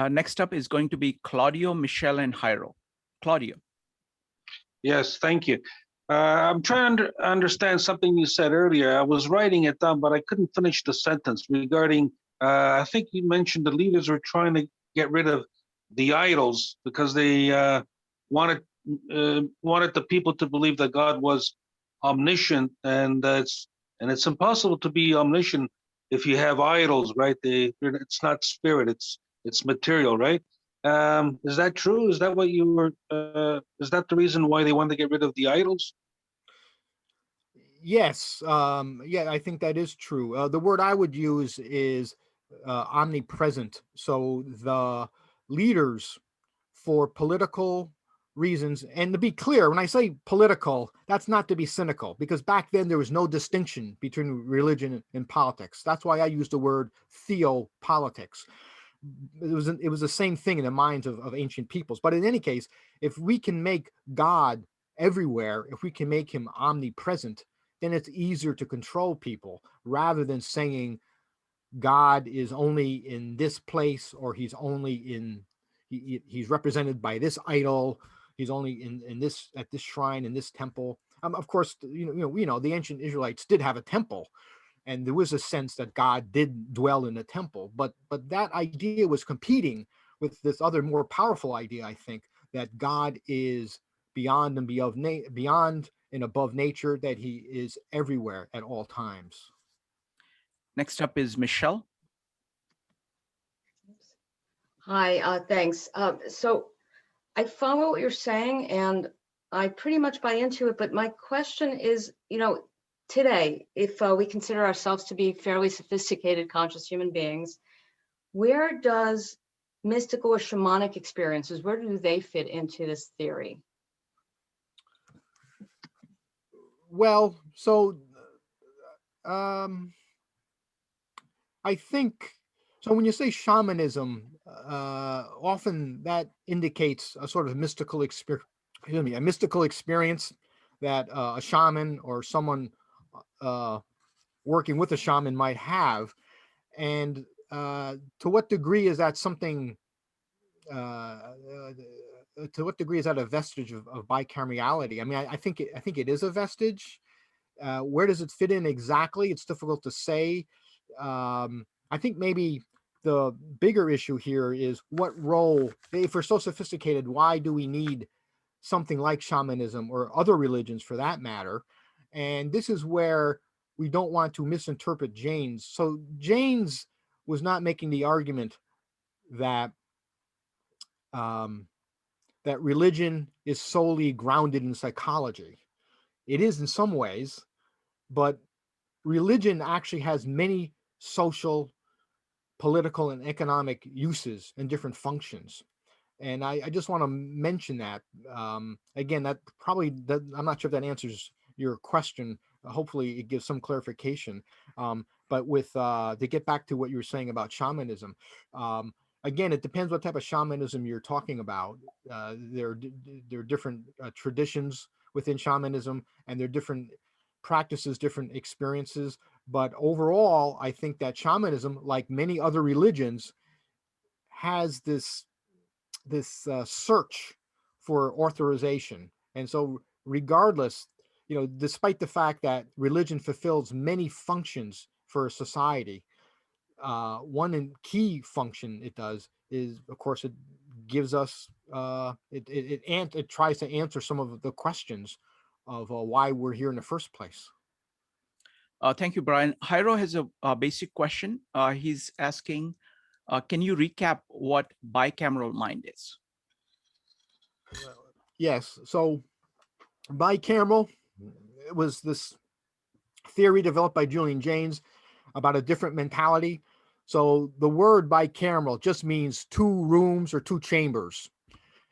Next up is going to be Claudio, Michelle, and Jairo. Claudio. Yes, thank you. I'm trying to understand something you said earlier. I was writing it down, but I couldn't finish the sentence regarding, I think you mentioned the leaders were trying to get rid of the idols because they wanted the people to believe that God was omniscient, and it's impossible to be omniscient if you have idols, right? It's not spirit, it's material, right? Is that true? Is that what you were? Is that the reason why they wanted to get rid of the idols? Yes. Yeah, I think that is true. The word I would use is omnipresent. So the leaders, for political reasons, and to be clear, when I say political, that's not to be cynical, because back then there was no distinction between religion and politics. That's why I use the word theopolitics. It was the same thing in the minds of ancient peoples. But in any case, if we can make God everywhere, if we can make him omnipresent, then it's easier to control people rather than saying God is only in this place, or he's only he's represented by this idol, he's only in this, at this shrine, in this temple. Of course, the ancient Israelites did have a temple, and there was a sense that God did dwell in the temple, but that idea was competing with this other more powerful idea, I think, that God is beyond and beyond and above nature, that he is everywhere at all times. Next up is Michelle. Hi, thanks. So I follow what you're saying, and I pretty much buy into it, but my question is, today, if we consider ourselves to be fairly sophisticated, conscious human beings, where does mystical or shamanic experiences, where do they fit into this theory? Well, so I think, so when you say shamanism, often that indicates a sort of mystical experience, a mystical experience that a shaman or someone working with a shaman might have. And to what degree is that something, to what degree is that a vestige of bicamerality? I mean, I think it is a vestige. Where does it fit in exactly? It's difficult to say. I think maybe the bigger issue here is what role, if we're so sophisticated, why do we need something like shamanism or other religions for that matter? And this is where we don't want to misinterpret Jaynes. So Jaynes was not making the argument that that religion is solely grounded in psychology. It is in some ways, but religion actually has many social, political, and economic uses and different functions. And I just want to mention that. Again, that probably, I'm not sure if that answers your question. Hopefully it gives some clarification. But with, to get back to what you were saying about shamanism, again, it depends what type of shamanism you're talking about. There are different traditions within shamanism, and there are different practices, different experiences. But overall, I think that shamanism, like many other religions, has this search for authorization. And so regardless, despite the fact that religion fulfills many functions for a society, one key function it does is, of course, it gives us, it tries to answer some of the questions of why we're here in the first place. Thank you, Brian. Jairo has a basic question. He's asking, can you recap what bicameral mind is? Yes. So bicameral was this theory developed by Julian Jaynes about a different mentality. So the word bicameral just means two rooms or two chambers.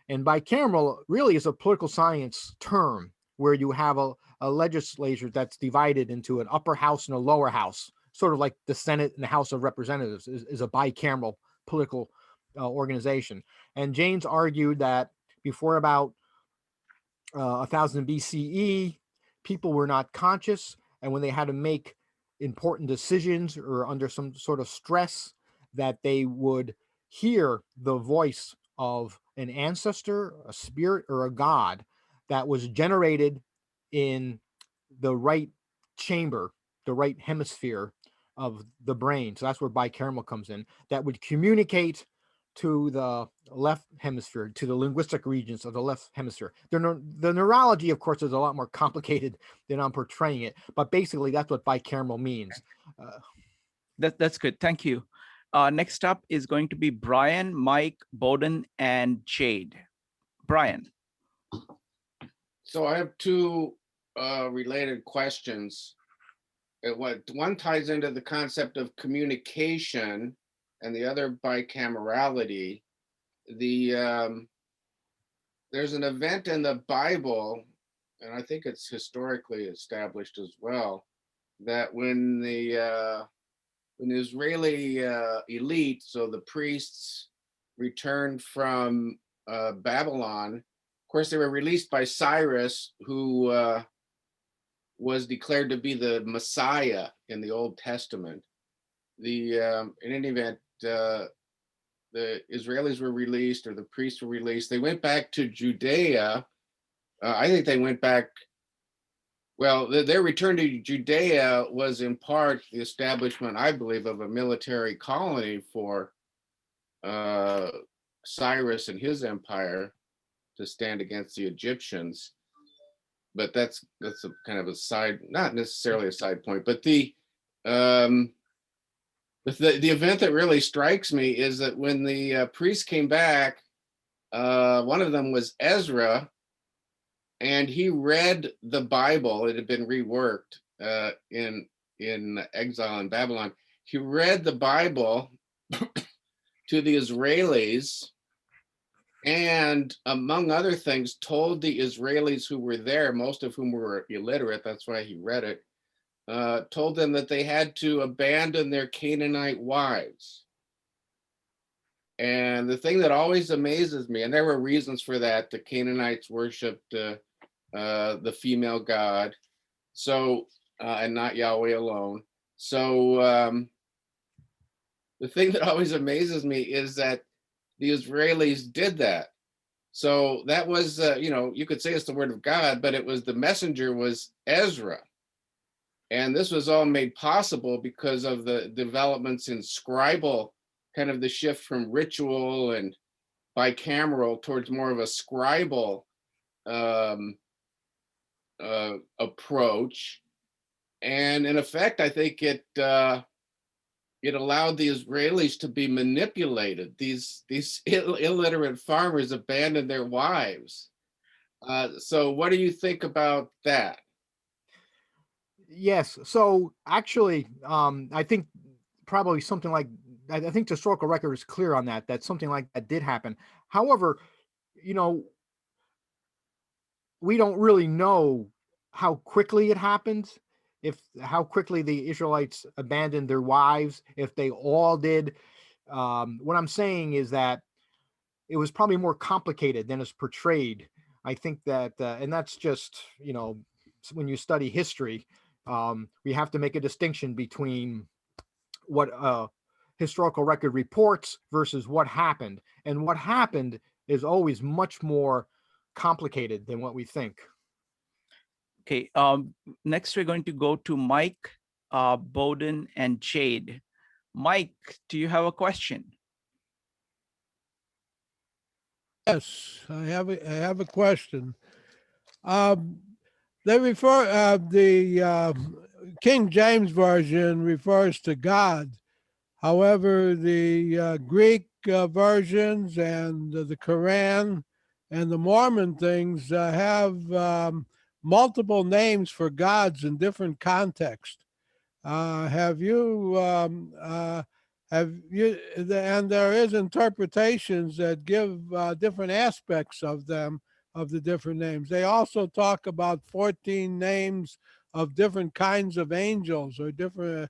And bicameral really is a political science term where you have a legislature that's divided into an upper house and a lower house, sort of like the Senate and the House of Representatives is a bicameral political organization. And Jaynes argued that before about 1000 BCE, people were not conscious, and when they had to make important decisions or under some sort of stress, that they would hear the voice of an ancestor, a spirit, or a god that was generated in the right chamber, the right hemisphere of the brain. So that's where bicameral comes in, that would communicate to the left hemisphere, to the linguistic regions of the left hemisphere. The neurology, of course, is a lot more complicated than I'm portraying it, but basically that's what bicameral means. That's good. Thank you. Next up is going to be Brian, Mike, Bowden, and Jade. Brian. So I have two related questions. One ties into the concept of communication, and the other bicamerality. There's an event in the Bible, and I think it's historically established as well, that when the Israeli elite, so the priests, returned from Babylon, of course they were released by Cyrus, who was declared to be the Messiah in the Old Testament. In any event, the Israelis were released, or the priests were released. They went back to Judea. I think they went back, well, their return to Judea was in part the establishment, I believe, of a military colony for Cyrus and his empire to stand against the Egyptians. But that's a kind of a side, not necessarily a side point, but the event that really strikes me is that when the priests came back, one of them was Ezra, and he read the Bible. It had been reworked, in exile in Babylon. He read the Bible to the Israelis, and among other things, told the Israelis who were there, most of whom were illiterate, that's why he read it, told them that they had to abandon their Canaanite wives. And the thing that always amazes me, and there were reasons for that, the Canaanites worshipped the female god, so and not Yahweh alone. So the thing that always amazes me is that the Israelis did that. So that was, you could say it's the word of God, but it was the messenger was Ezra. And this was all made possible because of the developments in scribal, kind of the shift from ritual and bicameral towards more of a scribal approach. And in effect, I think it allowed the Israelis to be manipulated. These illiterate farmers abandoned their wives. So what do you think about that? Yes. So actually, I think probably something like, I think the historical record is clear on that something like that did happen. However, we don't really know how quickly it happened, how quickly the Israelites abandoned their wives, if they all did. What I'm saying is that it was probably more complicated than is portrayed. I think that, and that's just, when you study history, we have to make a distinction between what historical record reports versus what happened. And what happened is always much more complicated than what we think. Okay, next we're going to go to Mike, Bowden, and Jade. Mike, do you have a question? Yes, I have a question. They refer the King James version refers to God. However, the Greek versions and the Quran and the Mormon things have multiple names for gods in different contexts. And there is interpretations that give different aspects of them, of the different names. They also talk about 14 names of different kinds of angels, or different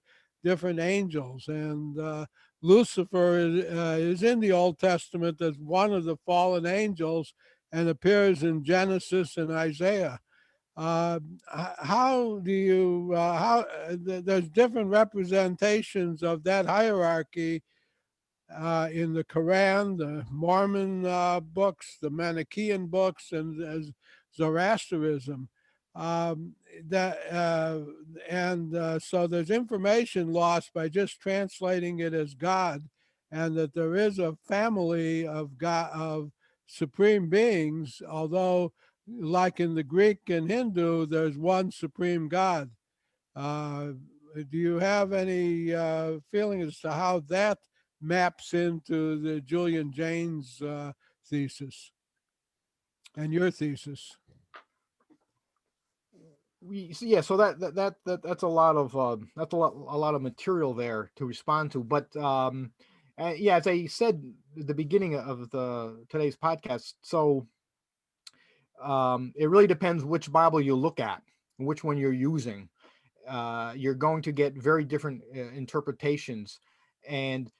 angels. And Lucifer is in the Old Testament as one of the fallen angels and appears in Genesis and Isaiah. How do you, there's different representations of that hierarchy in the Quran, the Mormon books, the Manichaean books, and Zoroastrianism. So there's information lost by just translating it as God, and that there is a family of God, of supreme beings, although like in the Greek and Hindu, there's one supreme God. Do you have any feeling as to how that maps into the Julian Jaynes thesis and your thesis? So that's a lot of material there to respond to. But as I said at the beginning of today's podcast, so it really depends which Bible you look at, which one you're using. You're going to get very different interpretations. And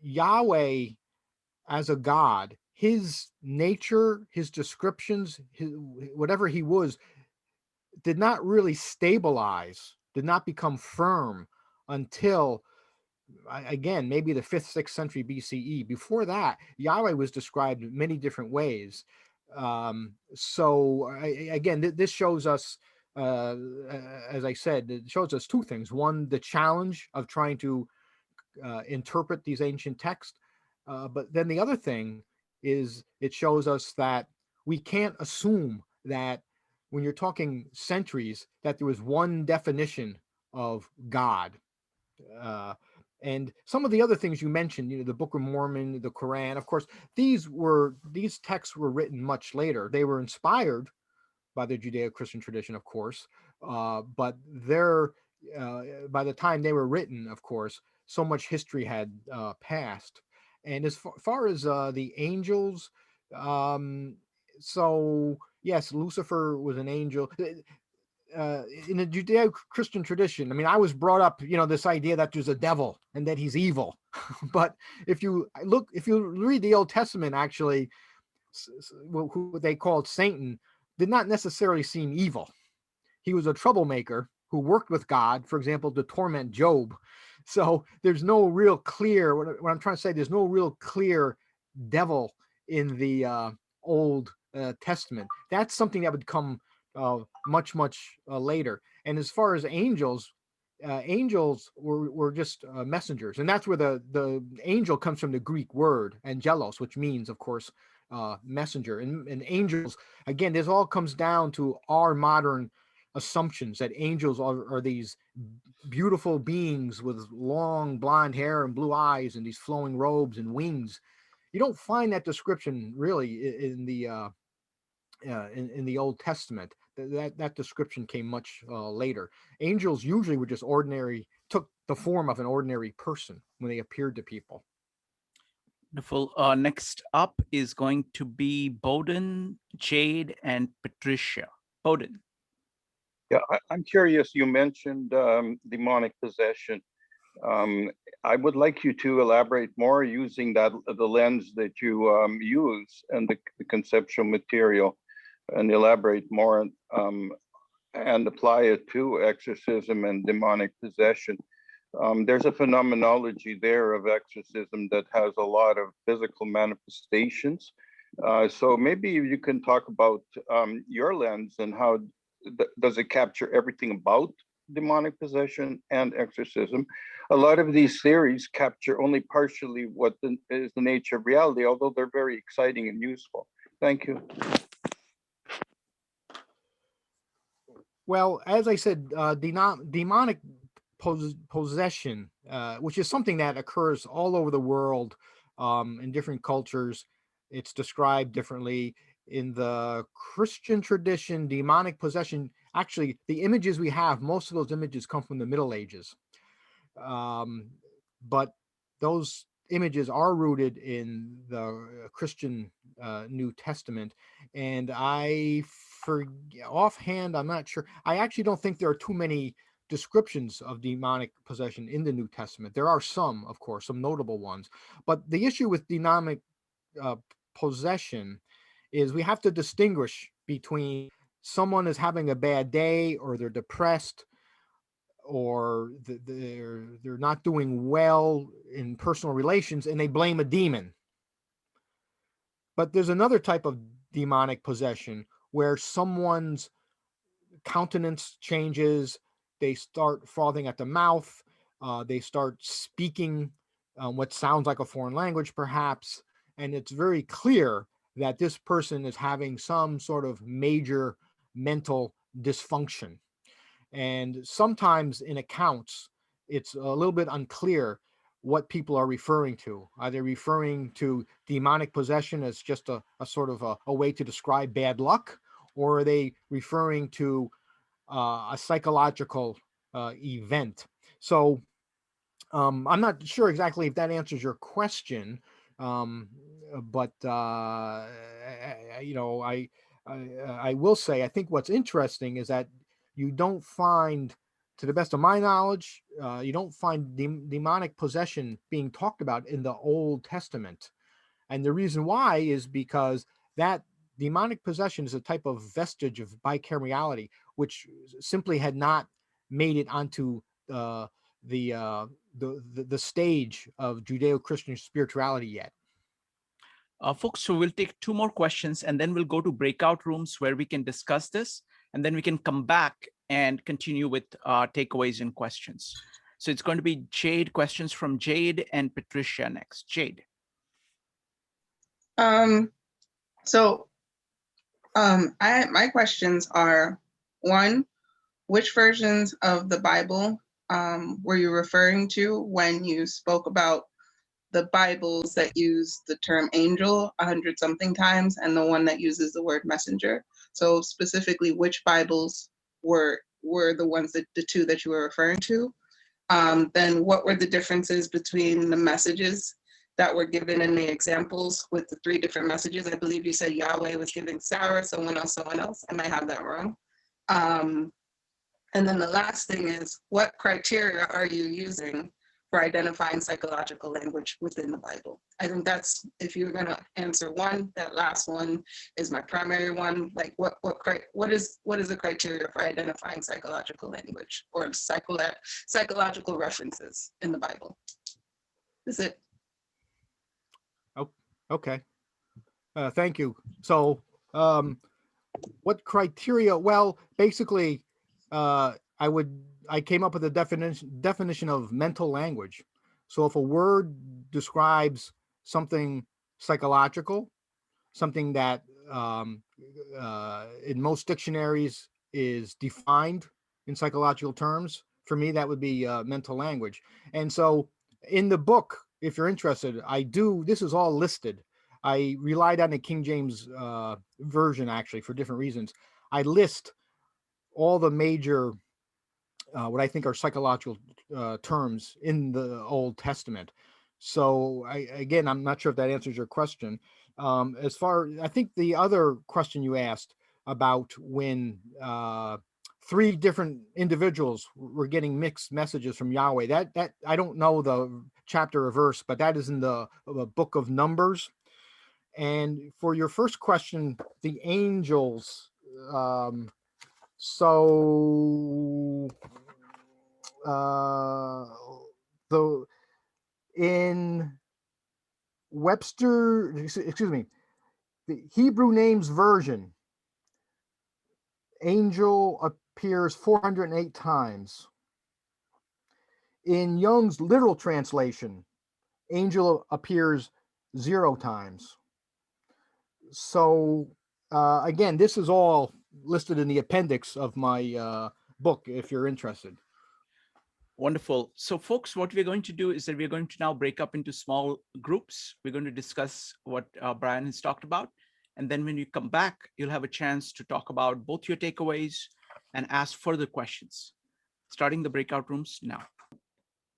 Yahweh as a God, his nature, his descriptions, whatever he was, did not really stabilize, did not become firm until, again, maybe the 5th, 6th century BCE. Before that, Yahweh was described in many different ways. Again, this shows us, as I said, it shows us two things. One, the challenge of trying to interpret these ancient texts. But then the other thing is it shows us that we can't assume that when you're talking centuries, that there was one definition of God. And some of the other things you mentioned, the Book of Mormon, the Quran, of course, these texts were written much later. They were inspired by the Judeo-Christian tradition, of course, but they're by the time they were written, of course, so much history had passed. And as far as the angels, so yes, Lucifer was an angel. In the Judeo-Christian tradition, I mean, I was brought up, this idea that there's a devil and that he's evil. But if you read the Old Testament, actually, who they called Satan did not necessarily seem evil. He was a troublemaker who worked with God, for example, to torment Job. So there's no real clear, what I'm trying to say, there's no real clear devil in the Old Testament. That's something that would come much later. And as far as angels, angels were just messengers, and that's where the angel comes from, the Greek word angelos, which means, of course, messenger. And angels, again, this all comes down to our modern assumptions that angels are these beautiful beings with long blonde hair and blue eyes and these flowing robes and wings. You don't find that description really in the Old Testament. That description came much later. Angels usually were just took the form of an ordinary person when they appeared to people. Wonderful. Next up is going to be Bowden, Jade, and Patricia. Bowden. Yeah, I'm curious. You mentioned demonic possession. I would like you to elaborate more using the lens that you use and the conceptual material, and elaborate more and apply it to exorcism and demonic possession. There's a phenomenology there of exorcism that has a lot of physical manifestations. So maybe you can talk about your lens and how does it capture everything about demonic possession and exorcism. A lot of these theories capture only partially what is the nature of reality, although they're very exciting and useful. Thank you. Well, as I said, demonic possession, which is something that occurs all over the world in different cultures. It's described differently. In the Christian tradition, demonic possession, actually, the images we have, most of those images come from the Middle Ages. But those images are rooted in the Christian New Testament. And offhand, I'm not sure. I actually don't think there are too many descriptions of demonic possession in the New Testament. There are some, of course, some notable ones. But the issue with demonic possession is we have to distinguish between someone is having a bad day, or they're depressed, or they're not doing well in personal relations, and they blame a demon. But there's another type of demonic possession where someone's countenance changes, they start frothing at the mouth, they start speaking what sounds like a foreign language, perhaps, and it's very clear that this person is having some sort of major mental dysfunction. And sometimes in accounts, it's a little bit unclear what people are referring to. Are they referring to demonic possession as just a sort of a way to describe bad luck? Or are they referring to a psychological event? So I'm not sure exactly if that answers your question. But I will say, I think what's interesting is that you don't find, to the best of my knowledge, you don't find demonic possession being talked about in the Old Testament. And the reason why is because that demonic possession is a type of vestige of bicamerality, which simply had not made it onto the stage of Judeo-Christian spirituality yet. Folks, so we'll take 2 more questions, and then we'll go to breakout rooms where we can discuss this, and then we can come back and continue with takeaways and questions. So it's going to be Jade, questions from Jade, and Patricia next. Jade. My questions are, 1, which versions of the Bible were you referring to when you spoke about the Bibles that use the term angel 100-something times and the one that uses the word messenger? So specifically, which Bibles were were the ones that the two that you were referring to, then what were the differences between the messages that were given in the examples with the 3 different messages? I believe you said Yahweh was giving Sarah, someone else. I might have that wrong. And then the last thing is, what criteria are you using for identifying psychological language within the Bible? I think that's, if you're going to answer one, that last one is my primary one. Like, what is the criteria for identifying psychological language or psychological references in the Bible? That's it. Oh, okay. Thank you. So, what criteria? Well, basically, I came up with a definition of mental language. So if a word describes something psychological, something that in most dictionaries is defined in psychological terms, for me, that would be mental language. And so in the book, if you're interested, this is all listed. I relied on the King James version, actually, for different reasons. I list all the major what I think are psychological terms in the Old Testament. So again, I'm not sure if that answers your question. I think the other question you asked about when 3 different individuals were getting mixed messages from Yahweh, that I don't know the chapter or verse, but that is in the book of Numbers. And for your first question, the angels, in Webster, excuse me, the Hebrew names version, angel appears 408 times. In Young's literal translation, angel appears 0 times. So again, this is all listed in the appendix of my book, if you're interested. Wonderful. So folks, what we're going to do is that we're going to now break up into small groups. We're going to discuss what Brian has talked about. And then when you come back, you'll have a chance to talk about both your takeaways and ask further questions. Starting the breakout rooms now.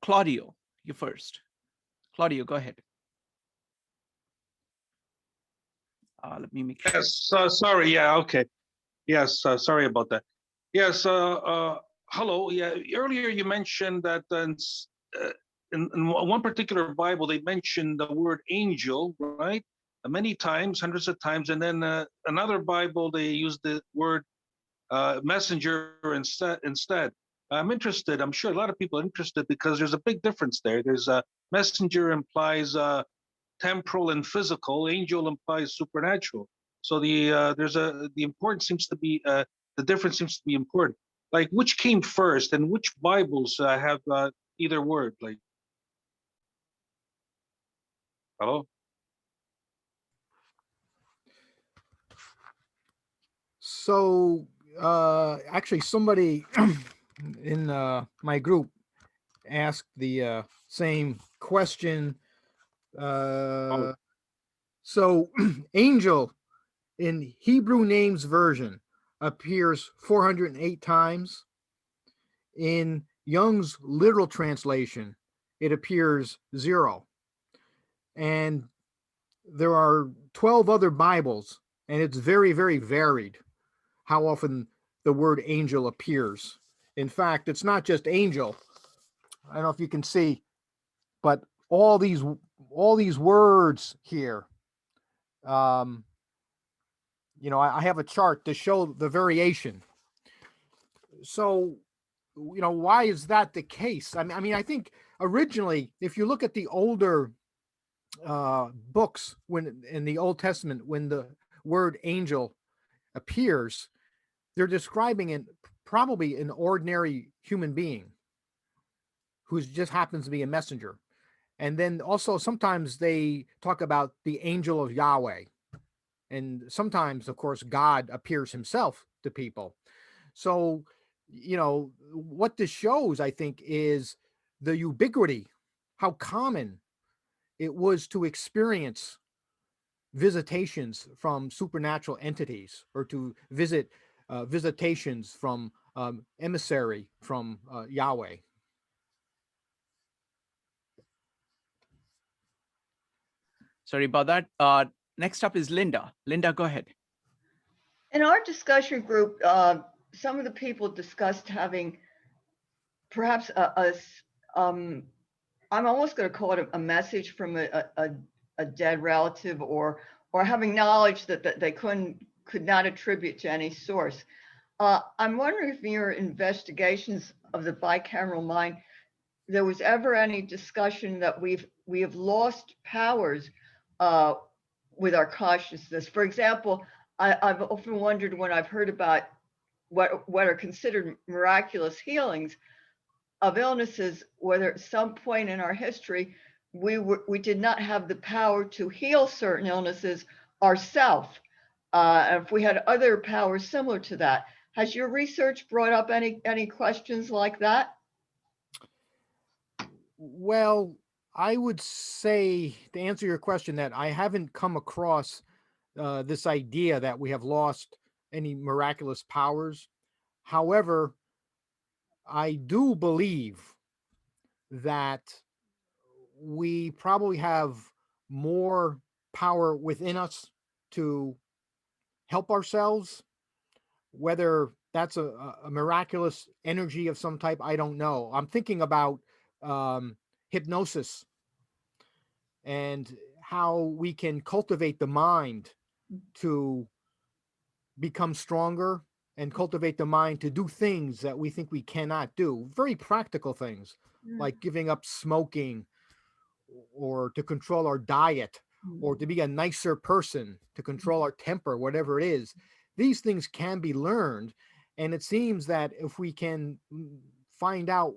Claudio, you first. Claudio, go ahead. Let me make sure. Yes, sorry. Yeah, okay. Yes, sorry about that. Yes, hello. Yeah, earlier you mentioned that in one particular Bible, they mentioned the word angel, right? Many times, hundreds of times. And then another Bible, they used the word messenger instead. I'm interested. I'm sure a lot of people are interested because there's a big difference there. There's a messenger implies temporal and physical. Angel implies supernatural. So the importance seems to be the difference seems to be important. Like which came first, and which Bibles have either word? Like, hello. So actually, somebody in my group asked the same question. So angel in Hebrew names version appears 408 times. In Young's literal translation, it appears 0. And there are 12 other Bibles, and it's very, very varied how often the word angel appears. In fact, it's not just angel. I don't know if you can see, but all these words here. I have a chart to show the variation. So, why is that the case? I mean, I think originally, if you look at the older books when in the Old Testament, when the word angel appears, they're describing it probably an ordinary human being who just happens to be a messenger. And then also sometimes they talk about the angel of Yahweh. And sometimes, of course, God appears himself to people. So, what this shows, I think, is the ubiquity, how common it was to experience visitations from supernatural entities or to visit visitations from emissary from Yahweh. Sorry about that. Next up is Linda. Linda, go ahead. In our discussion group, some of the people discussed having perhaps I'm almost going to call it a message from a dead relative, or having knowledge that they could not attribute to any source. I'm wondering if in your investigations of the bicameral mind, there was ever any discussion that we have lost powers with our consciousness. For example, I've often wondered when I've heard about what are considered miraculous healings of illnesses, whether at some point in our history we did not have the power to heal certain illnesses ourselves. If we had other powers similar to that. Has your research brought up any questions like that? Well, I would say, to answer your question, that I haven't come across this idea that we have lost any miraculous powers. However, I do believe that we probably have more power within us to help ourselves. Whether that's a miraculous energy of some type, I don't know. I'm thinking about hypnosis and how we can cultivate the mind to become stronger and cultivate the mind to do things that we think we cannot do. Very practical things, like giving up smoking, or to control our diet, or to be a nicer person, to control our temper, whatever it is. These things can be learned. And it seems that if we can find out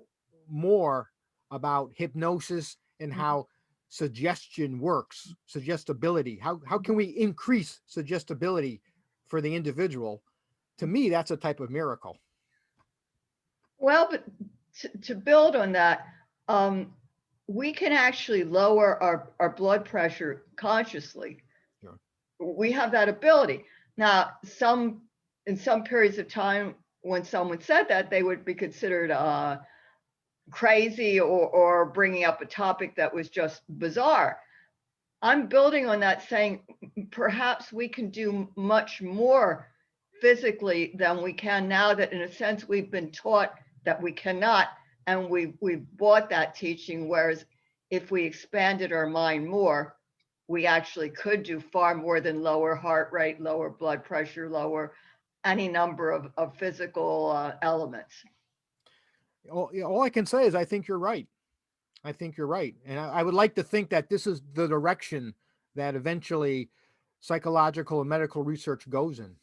more about hypnosis and how suggestion works, suggestibility, how can we increase suggestibility for the individual? To me, that's a type of miracle. Well, but to build on that, we can actually lower our blood pressure consciously. Sure. We have that ability. Now, in some periods of time, when someone said that, they would be considered crazy or bringing up a topic that was just bizarre. I'm building on that, saying perhaps we can do much more physically than we can now, that in a sense we've been taught that we cannot, and we've bought that teaching. Whereas if we expanded our mind more, we actually could do far more than lower heart rate, lower blood pressure, lower any number of physical elements. All I can say is I think you're right. I think you're right. And I would like to think that this is the direction that eventually psychological and medical research goes in.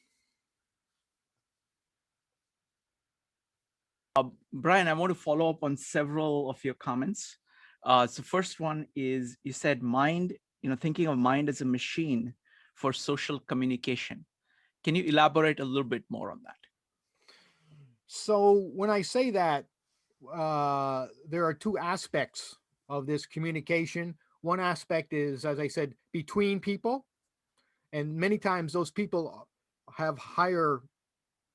Brian, I want to follow up on several of your comments. So first one is, you said mind, thinking of mind as a machine for social communication. Can you elaborate a little bit more on that? So when I say that, there are two aspects of this communication. One aspect is, as I said, between people. And many times those people have higher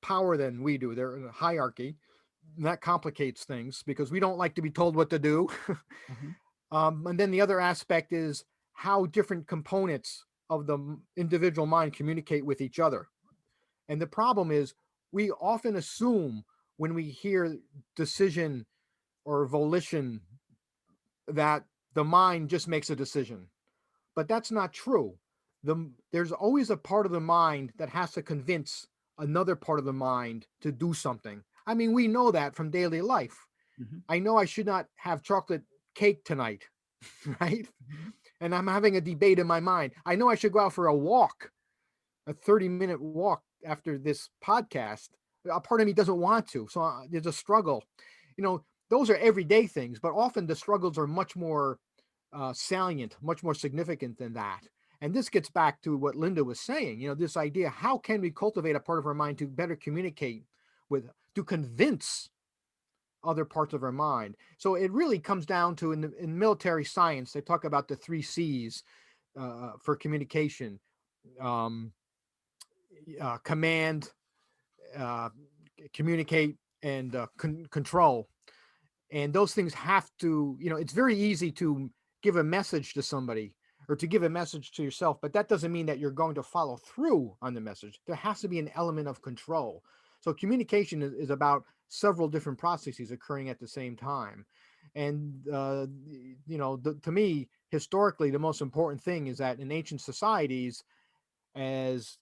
power than we do. They're in a hierarchy. And that complicates things because we don't like to be told what to do. And then the other aspect is how different components of the individual mind communicate with each other. And the problem is we often assume when we hear decision or volition that the mind just makes a decision, but that's not true. There's always a part of the mind that has to convince another part of the mind to do something. I mean, we know that from daily life. I know I should not have chocolate cake tonight, right? And I'm having a debate in my mind. I know I should go out for a walk, a 30-minute walk after this podcast. A part of me doesn't want to. So there's a struggle. Those are everyday things, but often the struggles are much more salient, much more significant than that. And this gets back to what Linda was saying, this idea, how can we cultivate a part of our mind to better communicate with, to convince other parts of our mind? So it really comes down to, in military science, they talk about the 3 C's for communication: command, communicate, and control. And those things have to, it's very easy to give a message to somebody or to give a message to yourself, but that doesn't mean that you're going to follow through on the message. There has to be an element of control. So communication is about several different processes occurring at the same time. And, to me, historically, the most important thing is that in ancient societies, as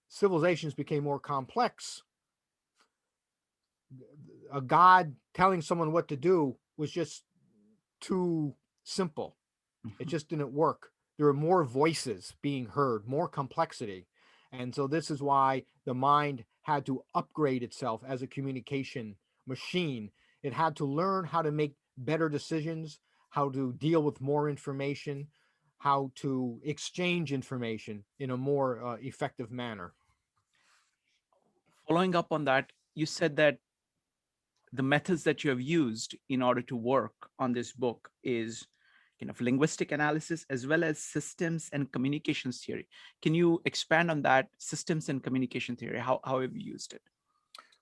civilizations became more complex, a god telling someone what to do was just too simple. It just didn't work. There were more voices being heard, more complexity. And so this is why the mind had to upgrade itself as a communication machine. It had to learn how to make better decisions, how to deal with more information, how to exchange information in a more effective manner. Following up on that, you said that the methods that you have used in order to work on this book is kind of linguistic analysis as well as systems and communications theory. Can you expand on that, systems and communication theory? How have you used it?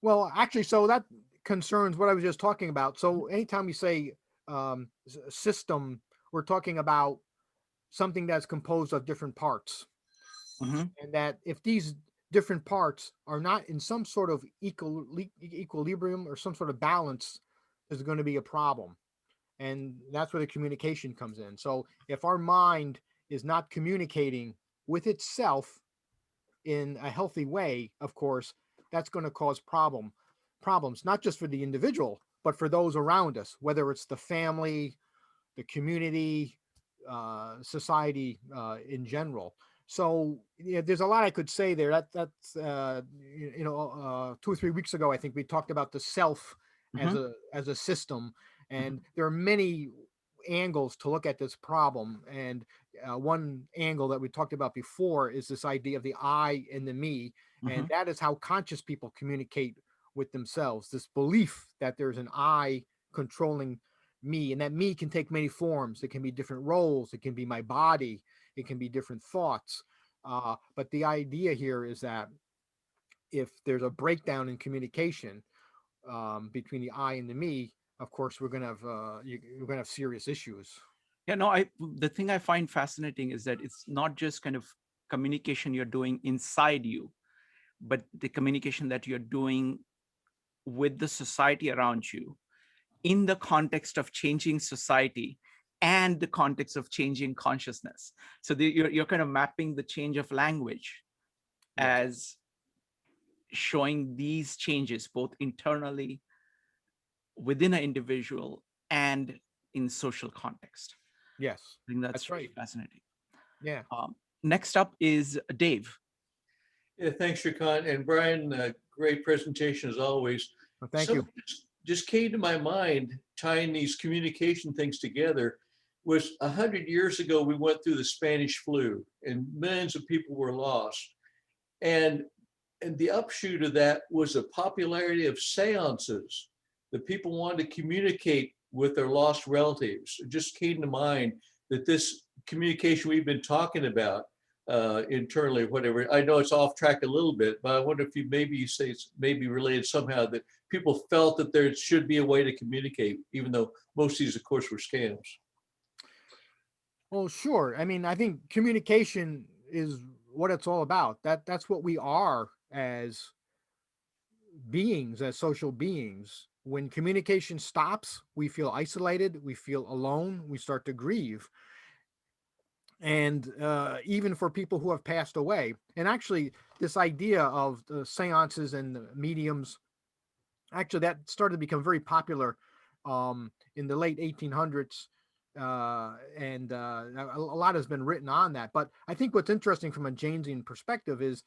Well, actually, so that concerns what I was just talking about. So anytime we say system, we're talking about something that's composed of different parts. And that if these different parts are not in some sort of equilibrium or some sort of balance, there's going to be a problem. And that's where the communication comes in. So if our mind is not communicating with itself in a healthy way, of course, that's going to cause problems, not just for the individual, but for those around us, whether it's the family, the community, society in general. So there's a lot I could say there. That's 2 or 3 weeks ago, I think we talked about the self as a system, and there are many angles to look at this problem. And one angle that we talked about before is this idea of the I and the me, and that is how conscious people communicate with themselves. This belief that there's an I controlling me, and that me can take many forms. It can be different roles. It can be my body. It can be different thoughts. But the idea here is that if there's a breakdown in communication between the I and the me, of course, we're going to have serious issues. Yeah, no, the thing I find fascinating is that it's not just kind of communication you're doing inside you, but the communication that you're doing with the society around you in the context of changing society and the context of changing consciousness. So you're kind of mapping the change of language as showing these changes both internally within an individual and in social context. Yes, I think that's right. Fascinating. Yeah. Next up is Dave. Yeah, thanks, Shrikant. And Brian, great presentation as always. Well, thank you. Just came to my mind, tying these communication things together, was 100 years ago, we went through the Spanish flu and millions of people were lost. And the upshoot of that was a popularity of seances. The people wanted to communicate with their lost relatives. It just came to mind that this communication we've been talking about internally, whatever. I know it's off track a little bit, but I wonder if you say it's maybe related somehow that people felt that there should be a way to communicate, even though most of these, of course, were scams. Well, sure. I mean, I think communication is what it's all about. That's what we are as beings, as social beings. When communication stops, we feel isolated, we feel alone, we start to grieve. And even for people who have passed away. And actually, this idea of the seances and the mediums, actually, that started to become very popular in the late 1800s. And a lot has been written on that. But I think what's interesting from a Jaynesian perspective is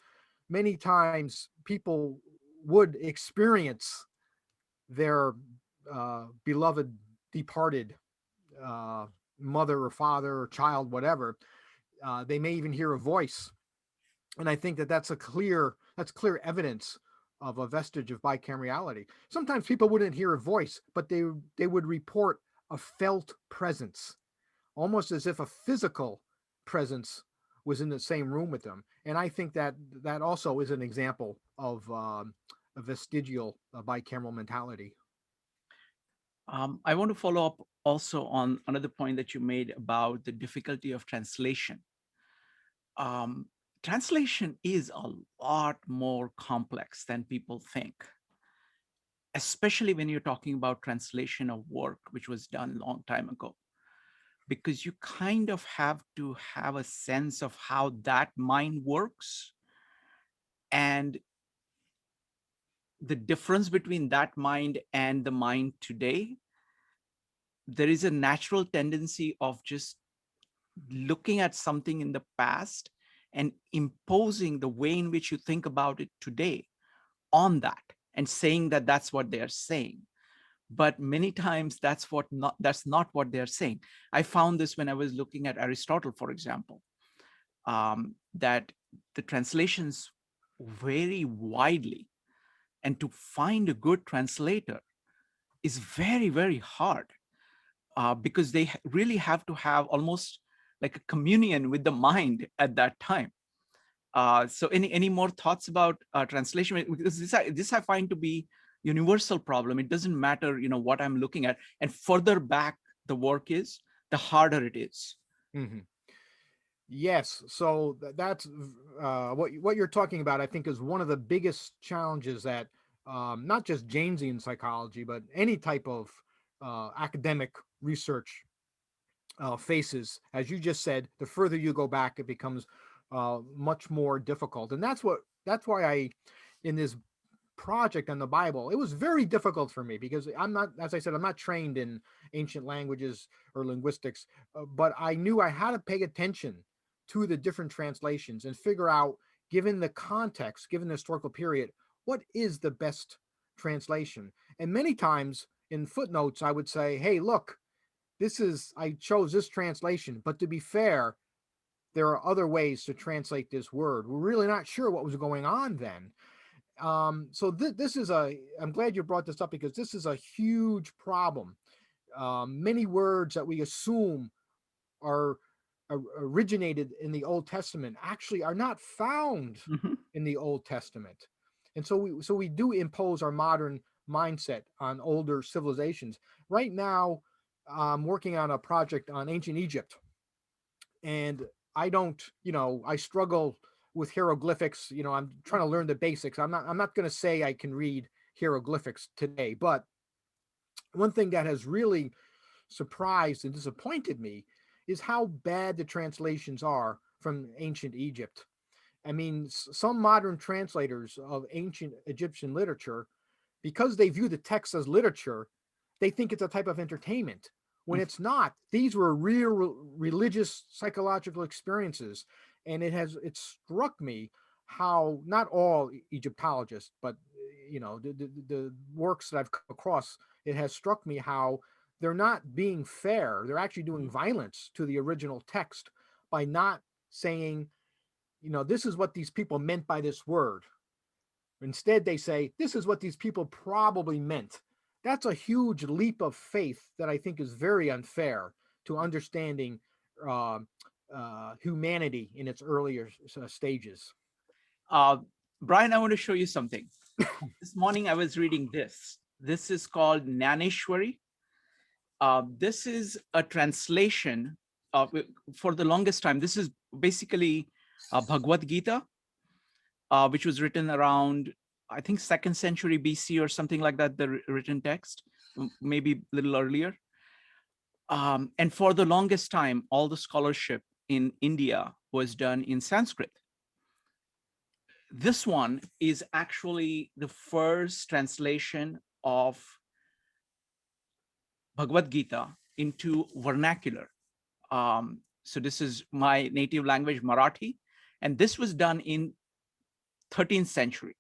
many times people would experience their beloved departed mother or father or child, whatever. They may even hear a voice. And I think that's clear evidence of a vestige of bicamerality. Sometimes people wouldn't hear a voice, but they would report a felt presence, almost as if a physical presence was in the same room with them. And I think that also is an example of vestigial bicameral mentality. I want to follow up also on another point that you made about the difficulty of translation. Translation is a lot more complex than people think, especially when you're talking about translation of work, which was done a long time ago, because you kind of have to have a sense of how that mind works and the difference between that mind and the mind today. There is a natural tendency of just looking at something in the past and imposing the way in which you think about it today on that and saying that that's what they are saying. But many times that's not what they're saying. I found this when I was looking at Aristotle, for example, that the translations vary widely, and to find a good translator is very, very hard, because they really have to have almost like a communion with the mind at that time. So any more thoughts about translation? Because this I find to be universal problem. It doesn't matter, what I'm looking at, and further back the work is, the harder it is. Mm-hmm. Yes, so that's what you're talking about. I think is one of the biggest challenges that not just Jaynesian psychology, but any type of academic research faces. As you just said, the further you go back, it becomes much more difficult, and that's why I, in this project on the Bible, it was very difficult for me because I'm not, as I said, I'm not trained in ancient languages or linguistics, but I knew I had to pay attention to the different translations and figure out, given the context, given the historical period, what is the best translation. And many times in footnotes, I would say, hey, look, I chose this translation, but to be fair, there are other ways to translate this word. We're really not sure what was going on then. So this is I'm glad you brought this up because this is a huge problem. Many words that we assume are originated in the Old Testament actually are not found in the Old Testament. And so we do impose our modern mindset on older civilizations. Right now, I'm working on a project on ancient Egypt. And I struggle with hieroglyphics. I'm trying to learn the basics. I'm not going to say I can read hieroglyphics today, but one thing that has really surprised and disappointed me is how bad the translations are from ancient Egypt. I mean, some modern translators of ancient Egyptian literature, because they view the text as literature, they think it's a type of entertainment when it's not. These were real religious psychological experiences. And it struck me how not all Egyptologists, but the works that I've come across, it has struck me how they're not being fair. They're actually doing violence to the original text by not saying, this is what these people meant by this word. Instead, they say, this is what these people probably meant. That's a huge leap of faith that I think is very unfair to understanding humanity in its earlier stages. Brian, I want to show you something. This morning I was reading this. This is called Naneshwari. This is a translation for the longest time. This is basically Bhagavad Gita, which was written around, I think, 2nd century BC or something like that, the written text, maybe a little earlier. And for the longest time, all the scholarship in India was done in Sanskrit. This one is actually the first translation of Bhagavad Gita into vernacular. So this is my native language, Marathi, and this was done in 13th century.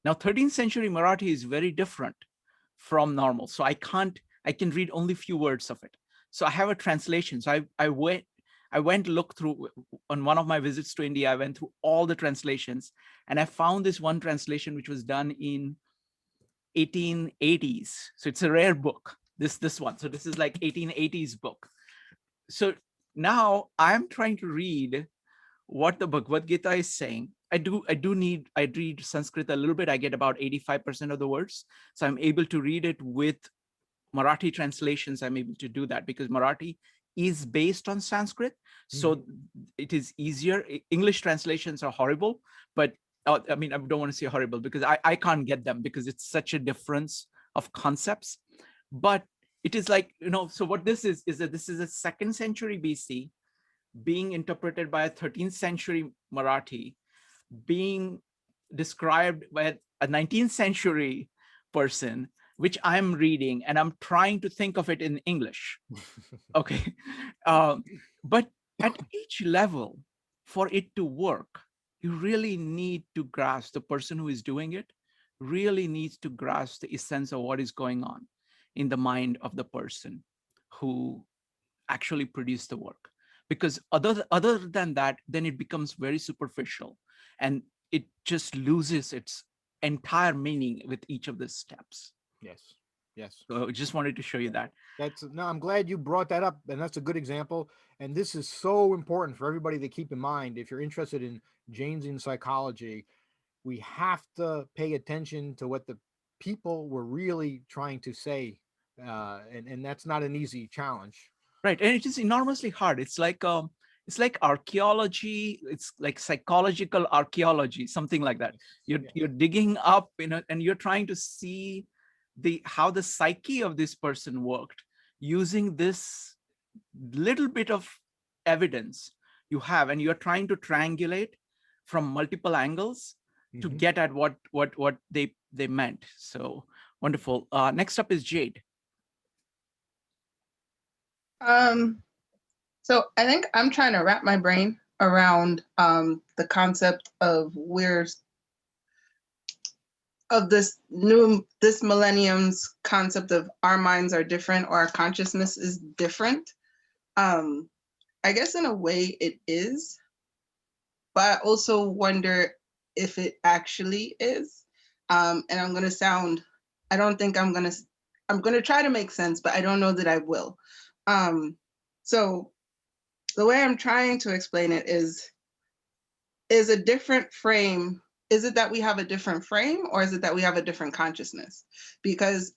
Now, 13th century Marathi is very different from normal. So I can read only few words of it. So I have a translation. So I went to look through, on one of my visits to India, I went through all the translations, and I found this one translation which was done in 1880s. So it's a rare book, this one. So this is like 1880s book. So now I'm trying to read what the Bhagavad Gita is saying I read Sanskrit a little bit. I get about 85% of the words. So I'm able to read it with Marathi translations. I'm able to do that because Marathi is based on Sanskrit. So it is easier. English translations are horrible, but I mean, I don't want to say horrible because I can't get them because it's such a difference of concepts. But it is like, so what this is that this is a 2nd century BC being interpreted by a 13th century Marathi, being described by a 19th century person, which I'm reading, and I'm trying to think of it in English. Okay. But at each level, for it to work, you really need to grasp, the person who is doing it really needs to grasp the essence of what is going on in the mind of the person who actually produced the work. Because other than that, then it becomes very superficial and it just loses its entire meaning with each of the steps. Yes. Yes. So I just wanted to show you that. I'm glad you brought that up, and that's a good example. And this is so important for everybody to keep in mind. If you're interested in Jaynesian psychology, we have to pay attention to what the people were really trying to say, and that's not an easy challenge. Right, and it is enormously hard. It's like archaeology. It's like psychological archaeology, something like that. You're digging up, and you're trying to see how the psyche of this person worked using this little bit of evidence you have, and you're trying to triangulate from multiple angles to get at what they meant. So wonderful. Next up is Jade. So I think I'm trying to wrap my brain around the concept of this millennium's concept of our minds are different or our consciousness is different. I guess in a way it is, but I also wonder if it actually is. And I'm going to try to make sense, but I don't know that I will. So the way I'm trying to explain it is a different frame. Is it that we have a different frame, or is it that we have a different consciousness? Because,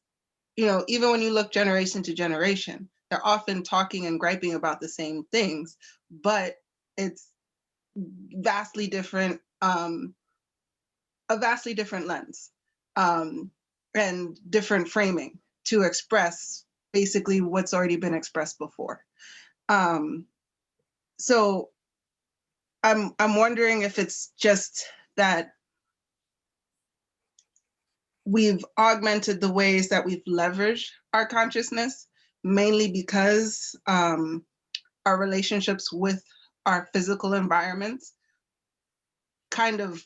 even when you look generation to generation, they're often talking and griping about the same things, but it's vastly different, a vastly different lens, and different framing to express basically what's already been expressed before. So I'm wondering if it's just that we've augmented the ways that we've leveraged our consciousness, mainly because our relationships with our physical environments kind of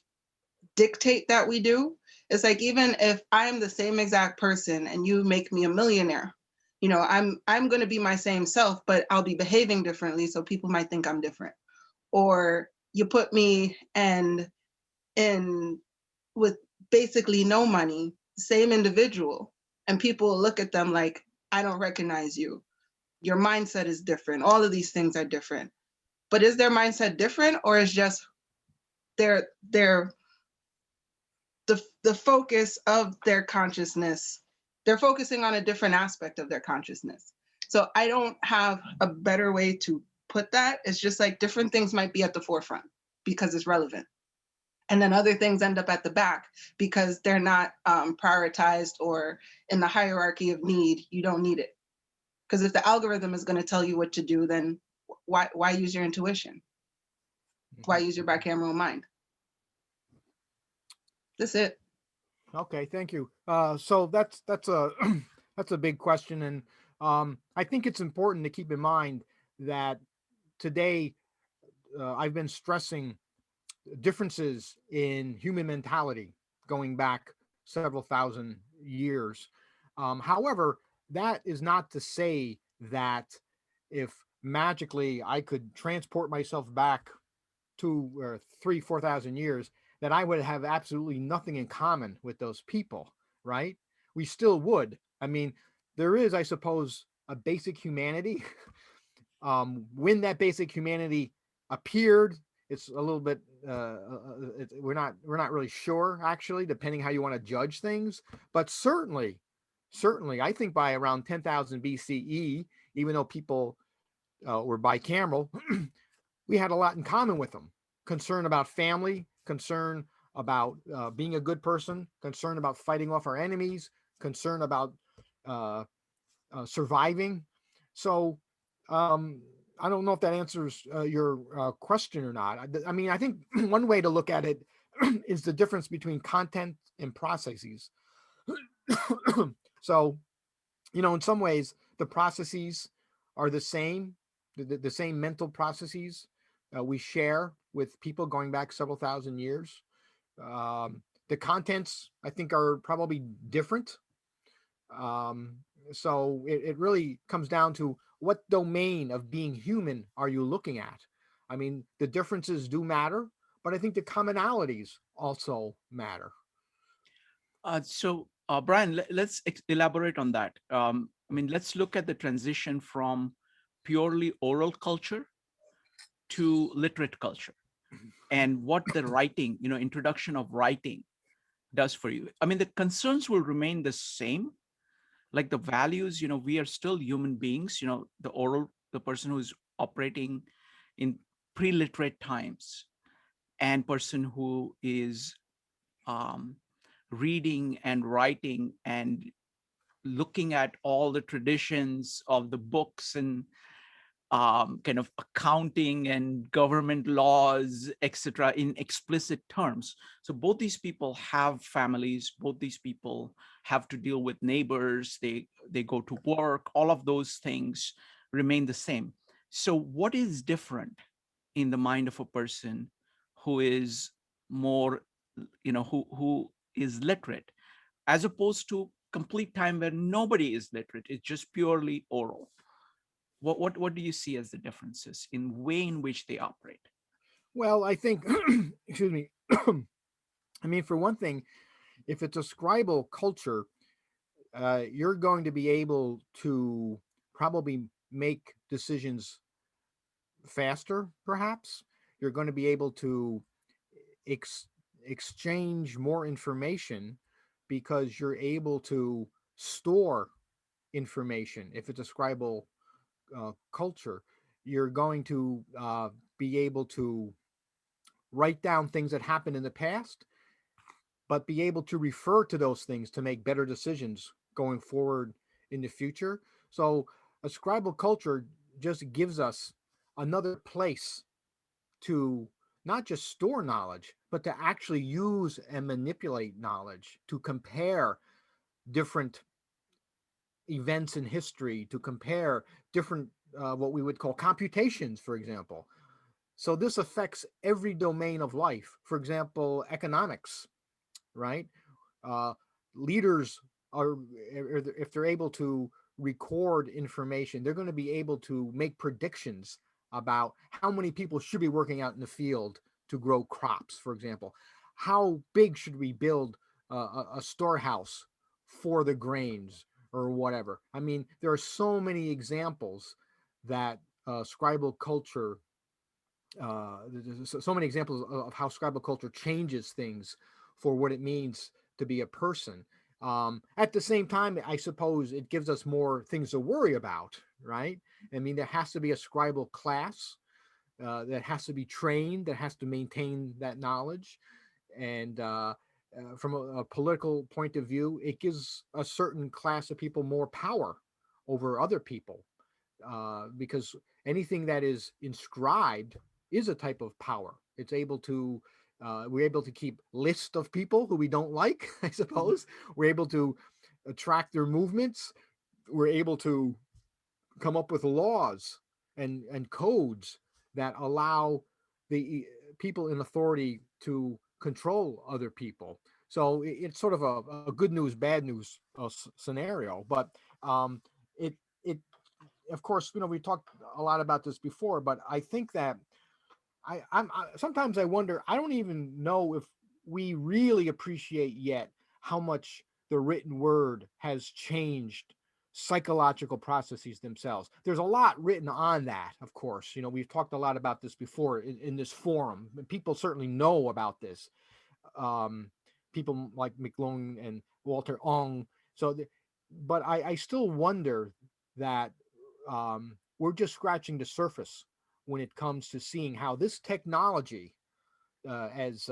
dictate that we do. It's like, even if I am the same exact person and you make me a millionaire, I'm going to be my same self, but I'll be behaving differently, so people might think I'm different. Or you put me in with basically no money, same individual, and people will look at them like, I don't recognize you. Your mindset is different. All of these things are different. But is their mindset different, or is just the focus of their consciousness? They're focusing on a different aspect of their consciousness. So I don't have a better way to put that. It's just like different things might be at the forefront because it's relevant. And then other things end up at the back because they're not prioritized, or in the hierarchy of need, you don't need it. Because if the algorithm is going to tell you what to do, then why use your intuition? Why use your bicameral mind? That's it. Okay, thank you. So that's a that's a big question, and I think it's important to keep in mind that today I've been stressing differences in human mentality going back several thousand years. However, that is not to say that if magically I could transport myself back 2 or 3, 4,000 years, that I would have absolutely nothing in common with those people, right? We still would. I mean, there is, I suppose, a basic humanity. When that basic humanity appeared it's a little bit we're not really sure, actually, depending how you want to judge things. But certainly I think by around 10,000 BCE, even though people were bicameral, we had a lot in common with them. Concern about family, concern about being a good person, concern about fighting off our enemies, concern about surviving. So I don't know if that answers your question or not. I mean, I think one way to look at it is the difference between content and processes. So, in some ways, the processes are the same, the same mental processes we share with people going back several thousand years. The contents, I think, are probably different. So it really comes down to what domain of being human are you looking at? I mean, the differences do matter, but I think the commonalities also matter. Brian, let's elaborate on that. I mean, let's look at the transition from purely oral culture to literate culture, and what the writing, introduction of writing does for you. I mean, the concerns will remain the same, like the values. We are still human beings. The person who's operating in pre-literate times, and person who is reading and writing and looking at all the traditions of the books and kind of accounting and government laws, etc., in explicit terms. So both these people have families, both these people have to deal with neighbors, they go to work, all of those things remain the same. So what is different in the mind of a person who is more, who is literate, as opposed to complete time where nobody is literate, it's just purely oral? What do you see as the differences in way in which they operate? Well, I think, excuse me. I mean, for one thing, if it's a scribal culture, you're going to be able to probably make decisions faster, perhaps. You're going to be able to exchange more information because you're able to store information. If it's a scribal culture, you're going to be able to write down things that happened in the past, but be able to refer to those things to make better decisions going forward in the future. So a scribal culture just gives us another place to not just store knowledge, but to actually use and manipulate knowledge, to compare different events in history, to compare different what we would call computations, for example. So this affects every domain of life. For example, economics, right? Leaders are, if they're able to record information, they're going to be able to make predictions about how many people should be working out in the field to grow crops, for example. How big should we build a storehouse for the grains or whatever? I mean, there are so many examples that scribal culture, so many examples of how scribal culture changes things for what it means to be a person. At the same time, I suppose it gives us more things to worry about, right? I mean, there has to be a scribal class that has to be trained, that has to maintain that knowledge. And from a political point of view, it gives a certain class of people more power over other people, because anything that is inscribed is a type of power. It's able to, we're able to keep list of people who we don't like, I suppose. We're able to track their movements. We're able to come up with laws and codes that allow the people in authority to control other people. So it's sort of a good news, bad news scenario. But it of course, we talked a lot about this before, but I think that I sometimes I wonder, I don't even know if we really appreciate yet how much the written word has changed psychological processes themselves. There's a lot written on that, of course. You know, we've talked a lot about this before in this forum. People certainly know about this. People like McVeigh and Walter Ong. But I still wonder that we're just scratching the surface when it comes to seeing how this technology, as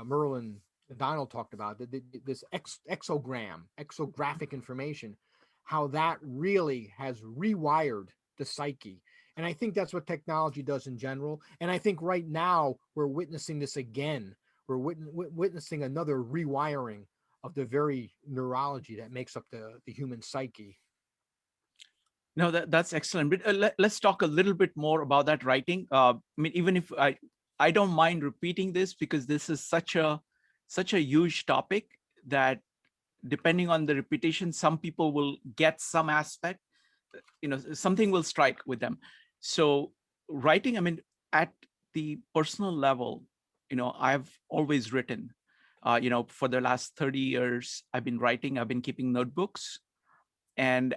Merlin Donald talked about, this exographic information, how that really has rewired the psyche. And I think that's what technology does in general. And I think right now we're witnessing this again. We're witnessing another rewiring of the very neurology that makes up the human psyche. No, that's excellent. But let's talk a little bit more about that writing. I mean, even if I don't mind repeating this, because this is such a huge topic that depending on the repetition, some people will get some aspect, you know, something will strike with them. So writing, I mean, at the personal level, you know, I've always written, you know, for the last 30 years, I've been writing, I've been keeping notebooks. And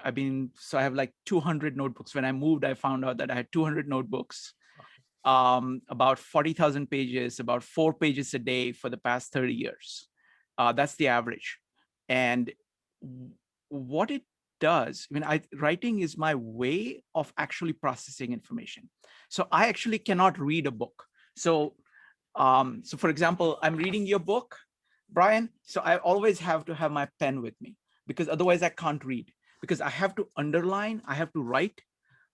so I have like 200 notebooks. When I moved, I found out that I had 200 notebooks, about 40,000 pages, about 4 pages a day for the past 30 years. That's the average. And what it does, I mean, writing is my way of actually processing information. So I actually cannot read a book. So for example, I'm reading your book, Brian. So I always have to have my pen with me, because otherwise I can't read, because I have to underline, I have to write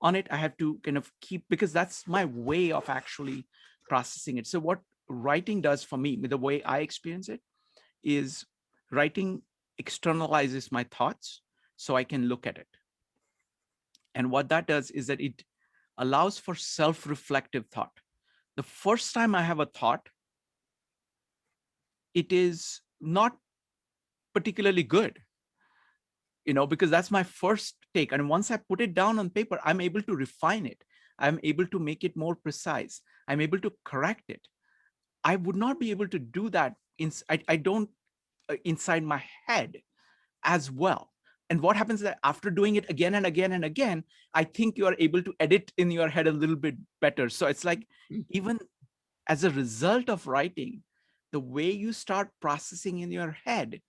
on it. I have to kind of keep, because that's my way of actually processing it. So what writing does for me, the way I experience it, is writing externalizes my thoughts so I can look at it. And what that does is that it allows for self-reflective thought. The first time I have a thought, it is not particularly good, you know, because that's my first take. And once I put it down on paper, I'm able to refine it. I'm able to make it more precise. I'm able to correct it. I would not be able to do that. I don't inside my head as well. And what happens is that after doing it again and again and again, I think you are able to edit in your head a little bit better. So it's like, even as a result of writing, the way you start processing in your head,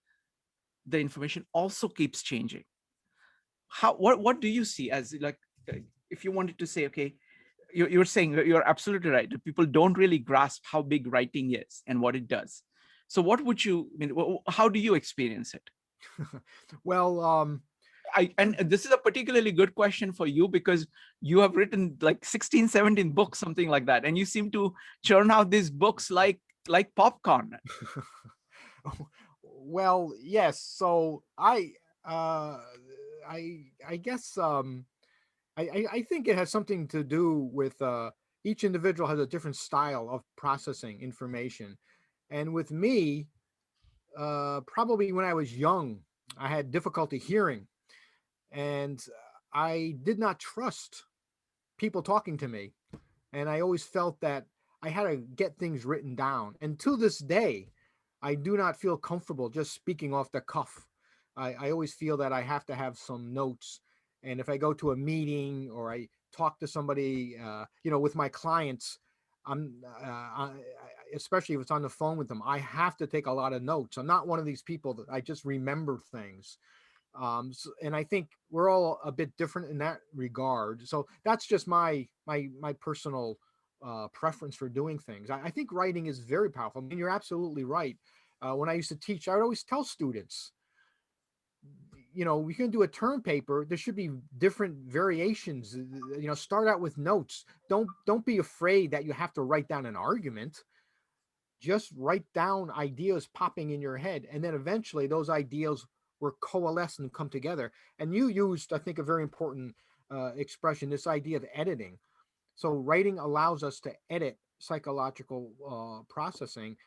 the information also keeps changing. What do you see as, like, if you wanted to say, okay, you're saying, you're absolutely right, that people don't really grasp how big writing is and what it does. So what would you, I mean, how do you experience it? Well, and this is a particularly good question for you, because you have written like 16, 17 books, something like that. And you seem to churn out these books like popcorn. Well, yes. So I guess I think it has something to do with each individual has a different style of processing information. And with me, probably when I was young, I had difficulty hearing, and I did not trust people talking to me. And I always felt that I had to get things written down. And to this day, I do not feel comfortable just speaking off the cuff. I always feel that I have to have some notes. And if I go to a meeting or I talk to somebody, you know, with my clients, especially if it's on the phone with them, I have to take a lot of notes. I'm not one of these people that I just remember things. And I think we're all a bit different in that regard. So that's just my personal preference for doing things. I think writing is very powerful. I mean, you're absolutely right. When I used to teach, I would always tell students, you know, we can do a term paper. There should be different variations. You know, start out with notes. Don't be afraid that you have to write down an argument. Just write down ideas popping in your head, and then eventually those ideas will coalesce and come together. And you used, I think, a very important expression, this idea of editing. So writing allows us to edit psychological processing.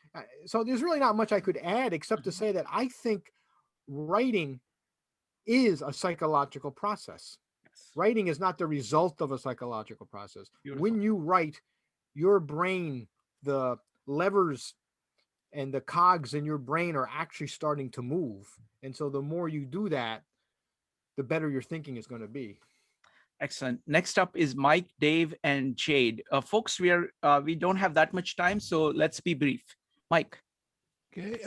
So there's really not much I could add except to say that I think writing is a psychological process. Yes. Writing is not the result of a psychological process. Beautiful. When you write, your brain, the levers and the cogs in your brain are actually starting to move. And so the more you do that, the better your thinking is going to be. Excellent. Next up is Mike, Dave, and Jade. Folks, we don't have that much time, so let's be brief. Mike. Okay.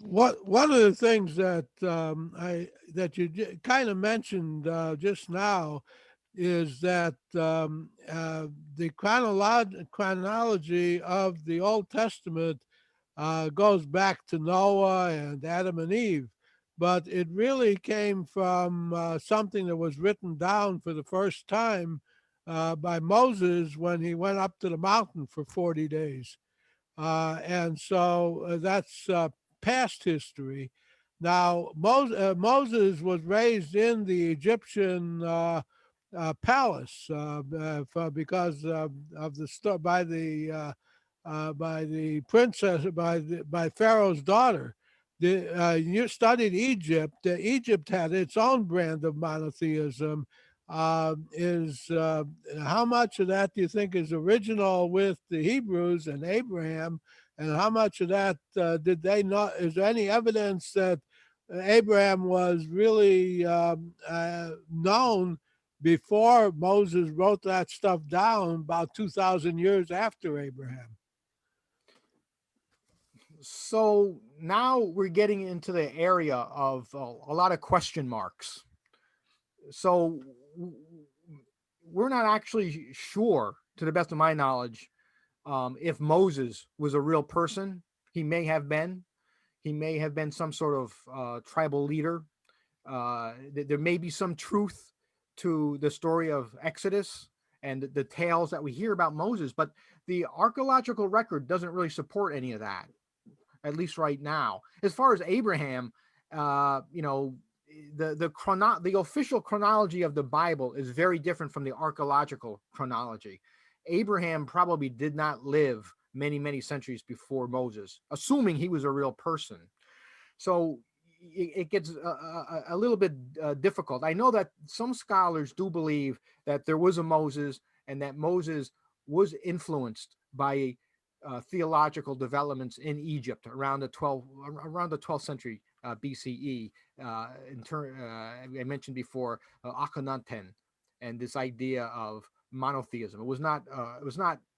One of the things that that you kind of mentioned just now is that the chronology of the Old Testament goes back to Noah and Adam and Eve, but it really came from something that was written down for the first time by Moses when he went up to the mountain for 40 days. And so that's past history. Now, Moses was raised in the Egyptian palace because of the by the princess, by Pharaoh's daughter. You studied Egypt. Egypt had its own brand of monotheism. How much of that do you think is original with the Hebrews and Abraham, and how much of that did they not? Is there any evidence that Abraham was really known before Moses wrote that stuff down about 2,000 years after Abraham? So now we're getting into the area of a lot of question marks. So we're not actually sure, to the best of my knowledge, if Moses was a real person. He may have been. He may have been some sort of tribal leader. There may be some truth to the story of Exodus and the tales that we hear about Moses, but the archaeological record doesn't really support any of that, at least right now. As far as Abraham, the official chronology of the Bible is very different from the archaeological chronology. Abraham probably did not live many centuries before Moses, assuming he was a real person. So it gets a little bit difficult. I know that some scholars do believe that there was a Moses and that Moses was influenced by theological developments in Egypt around the 12th century BCE. I mentioned before Akhenaten and this idea of monotheism. It was not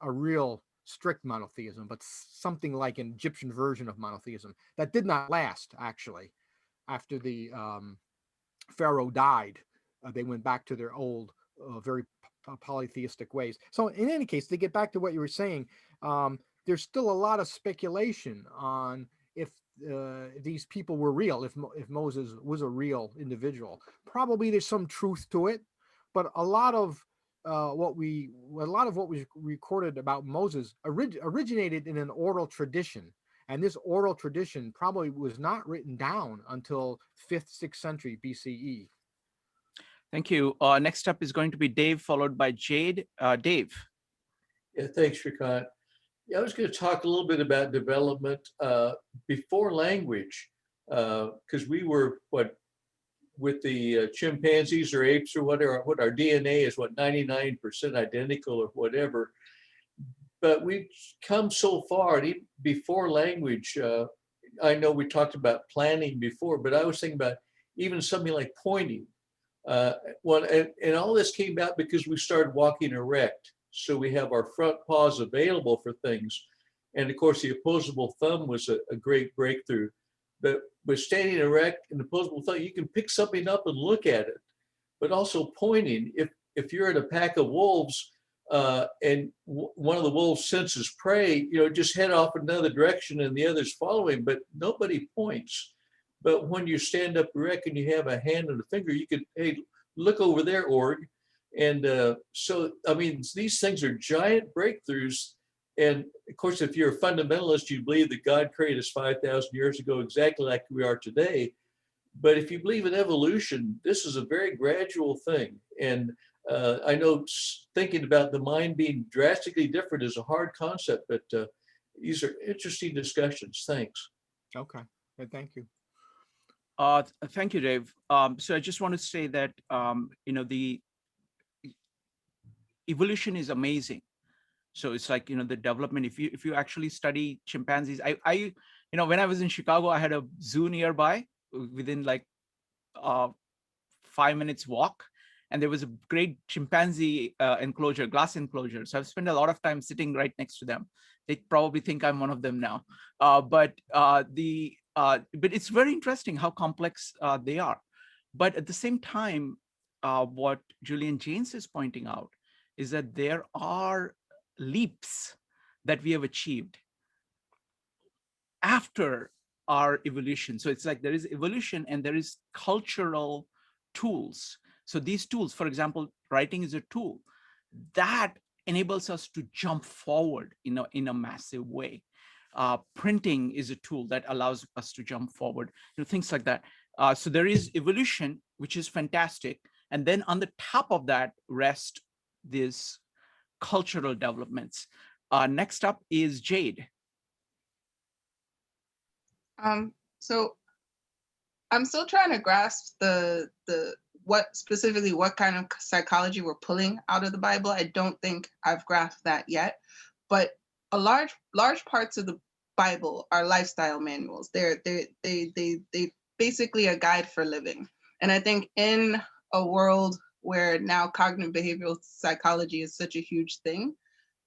a real strict monotheism, but something like an Egyptian version of monotheism that did not last. Actually, after the Pharaoh died, they went back to their old, very polytheistic ways. So in any case, to get back to what you were saying, there's still a lot of speculation on if these people were real, if Moses was a real individual. Probably there's some truth to it, but a lot of what was recorded about Moses originated in an oral tradition, and this oral tradition probably was not written down until 5th, 6th century BCE. Thank you. Next up is going to be Dave, followed by Jade. Dave. Yeah, thanks, Shrikant. Yeah, I was going to talk a little bit about development before language, because we were with the chimpanzees or apes or whatever, what our DNA is 99% identical or whatever. But we've come so far before language. I know we talked about planning before, but I was thinking about even something like pointing. And all this came about because we started walking erect. So we have our front paws available for things. And of course, the opposable thumb was a great breakthrough. But with standing erect and opposable thumb, you can pick something up and look at it. But also pointing, if you're in a pack of wolves and one of the wolves senses prey, just head off another direction and the other's following, but nobody points. But when you stand up erect and you have a hand and a finger, you can, hey, look over there, org. And so, I mean, these things are giant breakthroughs. And of course, if you're a fundamentalist, you believe that God created us 5,000 years ago, exactly like we are today. But if you believe in evolution, this is a very gradual thing. And I know thinking about the mind being drastically different is a hard concept, but these are interesting discussions. Thanks. Okay, thank you. Thank you, Dave. So I just want to say that, the evolution is amazing. So it's like, the development, if you actually study chimpanzees, I when I was in Chicago, I had a zoo nearby within like 5 minutes walk, and there was a great chimpanzee enclosure, glass enclosure. So I've spent a lot of time sitting right next to them. They probably think I'm one of them now. But it's very interesting how complex they are. But at the same time, what Julian Jaynes is pointing out is that there are leaps that we have achieved after our evolution. So it's like there is evolution and there is cultural tools. So these tools, for example, writing is a tool that enables us to jump forward in a massive way. Printing is a tool that allows us to jump forward, things like that. So there is evolution, which is fantastic. And then on the top of that rest these cultural developments. Next up is Jade. So I'm still trying to grasp what kind of psychology we're pulling out of the Bible. I don't think I've grasped that yet, but a large parts of the Bible are lifestyle manuals. They basically a guide for living. And I think in a world where now cognitive behavioral psychology is such a huge thing,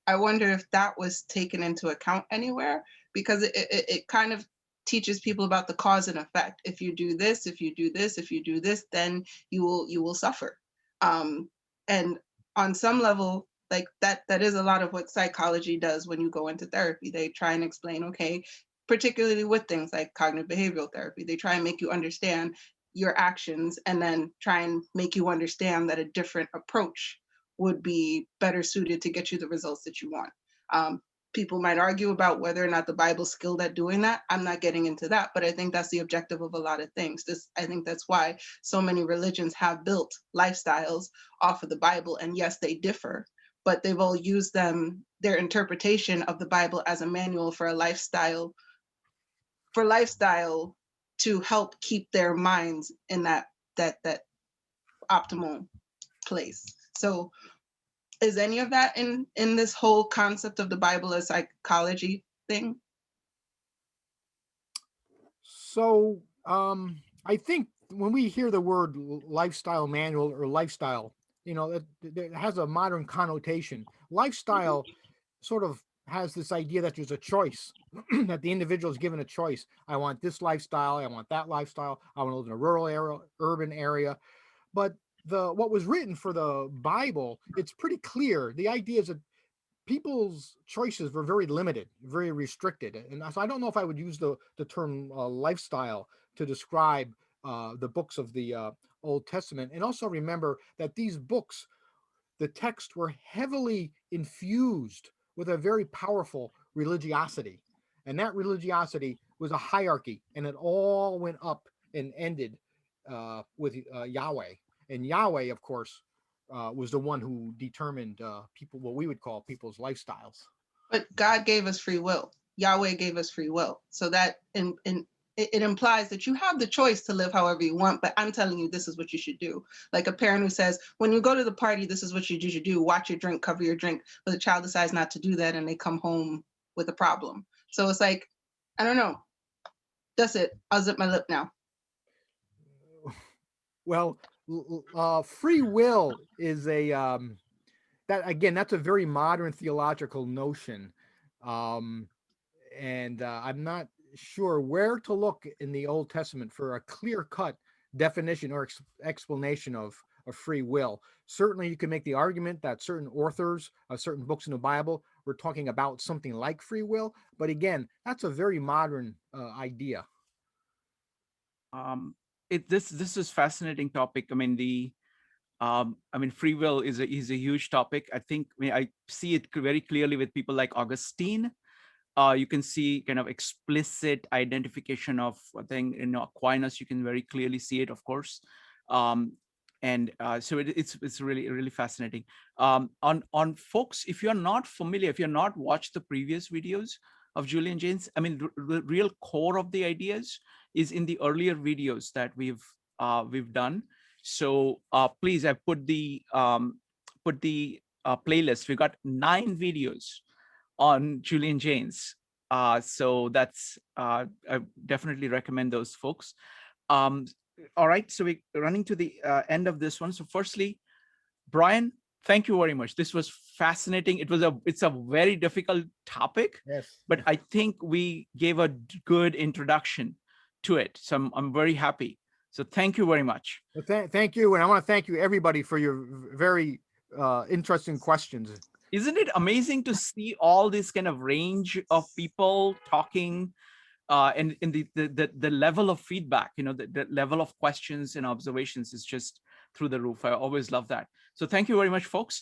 I wonder if that was taken into account anywhere, because it kind of teaches people about the cause and effect. If you do this, if you do this, if you do this, then you will suffer. And on some level, like that is a lot of what psychology does when you go into therapy. They try and explain, okay, particularly with things like cognitive behavioral therapy, they try and make you understand your actions and then try and make you understand that a different approach would be better suited to get you the results that you want. People might argue about whether or not the Bible's skilled at doing that. I'm not getting into that, but I think that's the objective of a lot of things. I think that's why so many religions have built lifestyles off of the Bible. And yes, they differ, but they've all used their interpretation of the Bible as a manual for a lifestyle, to help keep their minds in that optimal place. So is any of that in this whole concept of the Bible as psychology thing? So I think when we hear the word lifestyle manual or lifestyle, it has a modern connotation. Lifestyle sort of has this idea that there's a choice, that the individual is given a choice. I want this lifestyle, I want that lifestyle, I want to live in a rural area, urban area. But what was written for the Bible, it's pretty clear. The idea is that people's choices were very limited, very restricted. And so I don't know if I would use the term lifestyle to describe the books of the Old Testament. And also remember that these books, the texts were heavily infused with a very powerful religiosity. And that religiosity was a hierarchy, and it all went up and ended with Yahweh. And Yahweh, of course, was the one who determined what we would call people's lifestyles. But God gave us free will. Yahweh gave us free will. So that it implies that you have the choice to live however you want, but I'm telling you, this is what you should do. Like a parent who says, when you go to the party, this is what you should do. Watch your drink, cover your drink. But the child decides not to do that and they come home with a problem. So it's like, I don't know. That's it. I'll zip my lip now. Well, free will is that's a very modern theological notion. And I'm not sure where to look in the Old Testament for a clear-cut definition or explanation of free will. Certainly, you can make the argument that certain authors of certain books in the Bible were talking about something like free will, but again, that's a very modern idea. This is fascinating topic. I mean, free will is a huge topic. I see it very clearly with people like Augustine. You can see kind of explicit identification of Aquinas. You can very clearly see it, of course. So it's really, really fascinating. On folks, if you're not familiar, if you're not watched the previous videos of Julian Jaynes, the real core of the ideas is in the earlier videos that we've done. So please, I put the playlist. We got 9 videos on Julian Jaynes. So that's I definitely recommend those folks. all right, so we're running to the end of this one. So firstly, Brian, thank you very much. This was fascinating. It's a very difficult topic, Yes. but I think we gave a good introduction to it. So I'm very happy. So thank you very much. Well, thank you. And I want to thank you, everybody, for your very interesting questions. Isn't it amazing to see all this kind of range of people talking and in the level of feedback, the level of questions and observations is just through the roof. I always love that. So thank you very much, folks.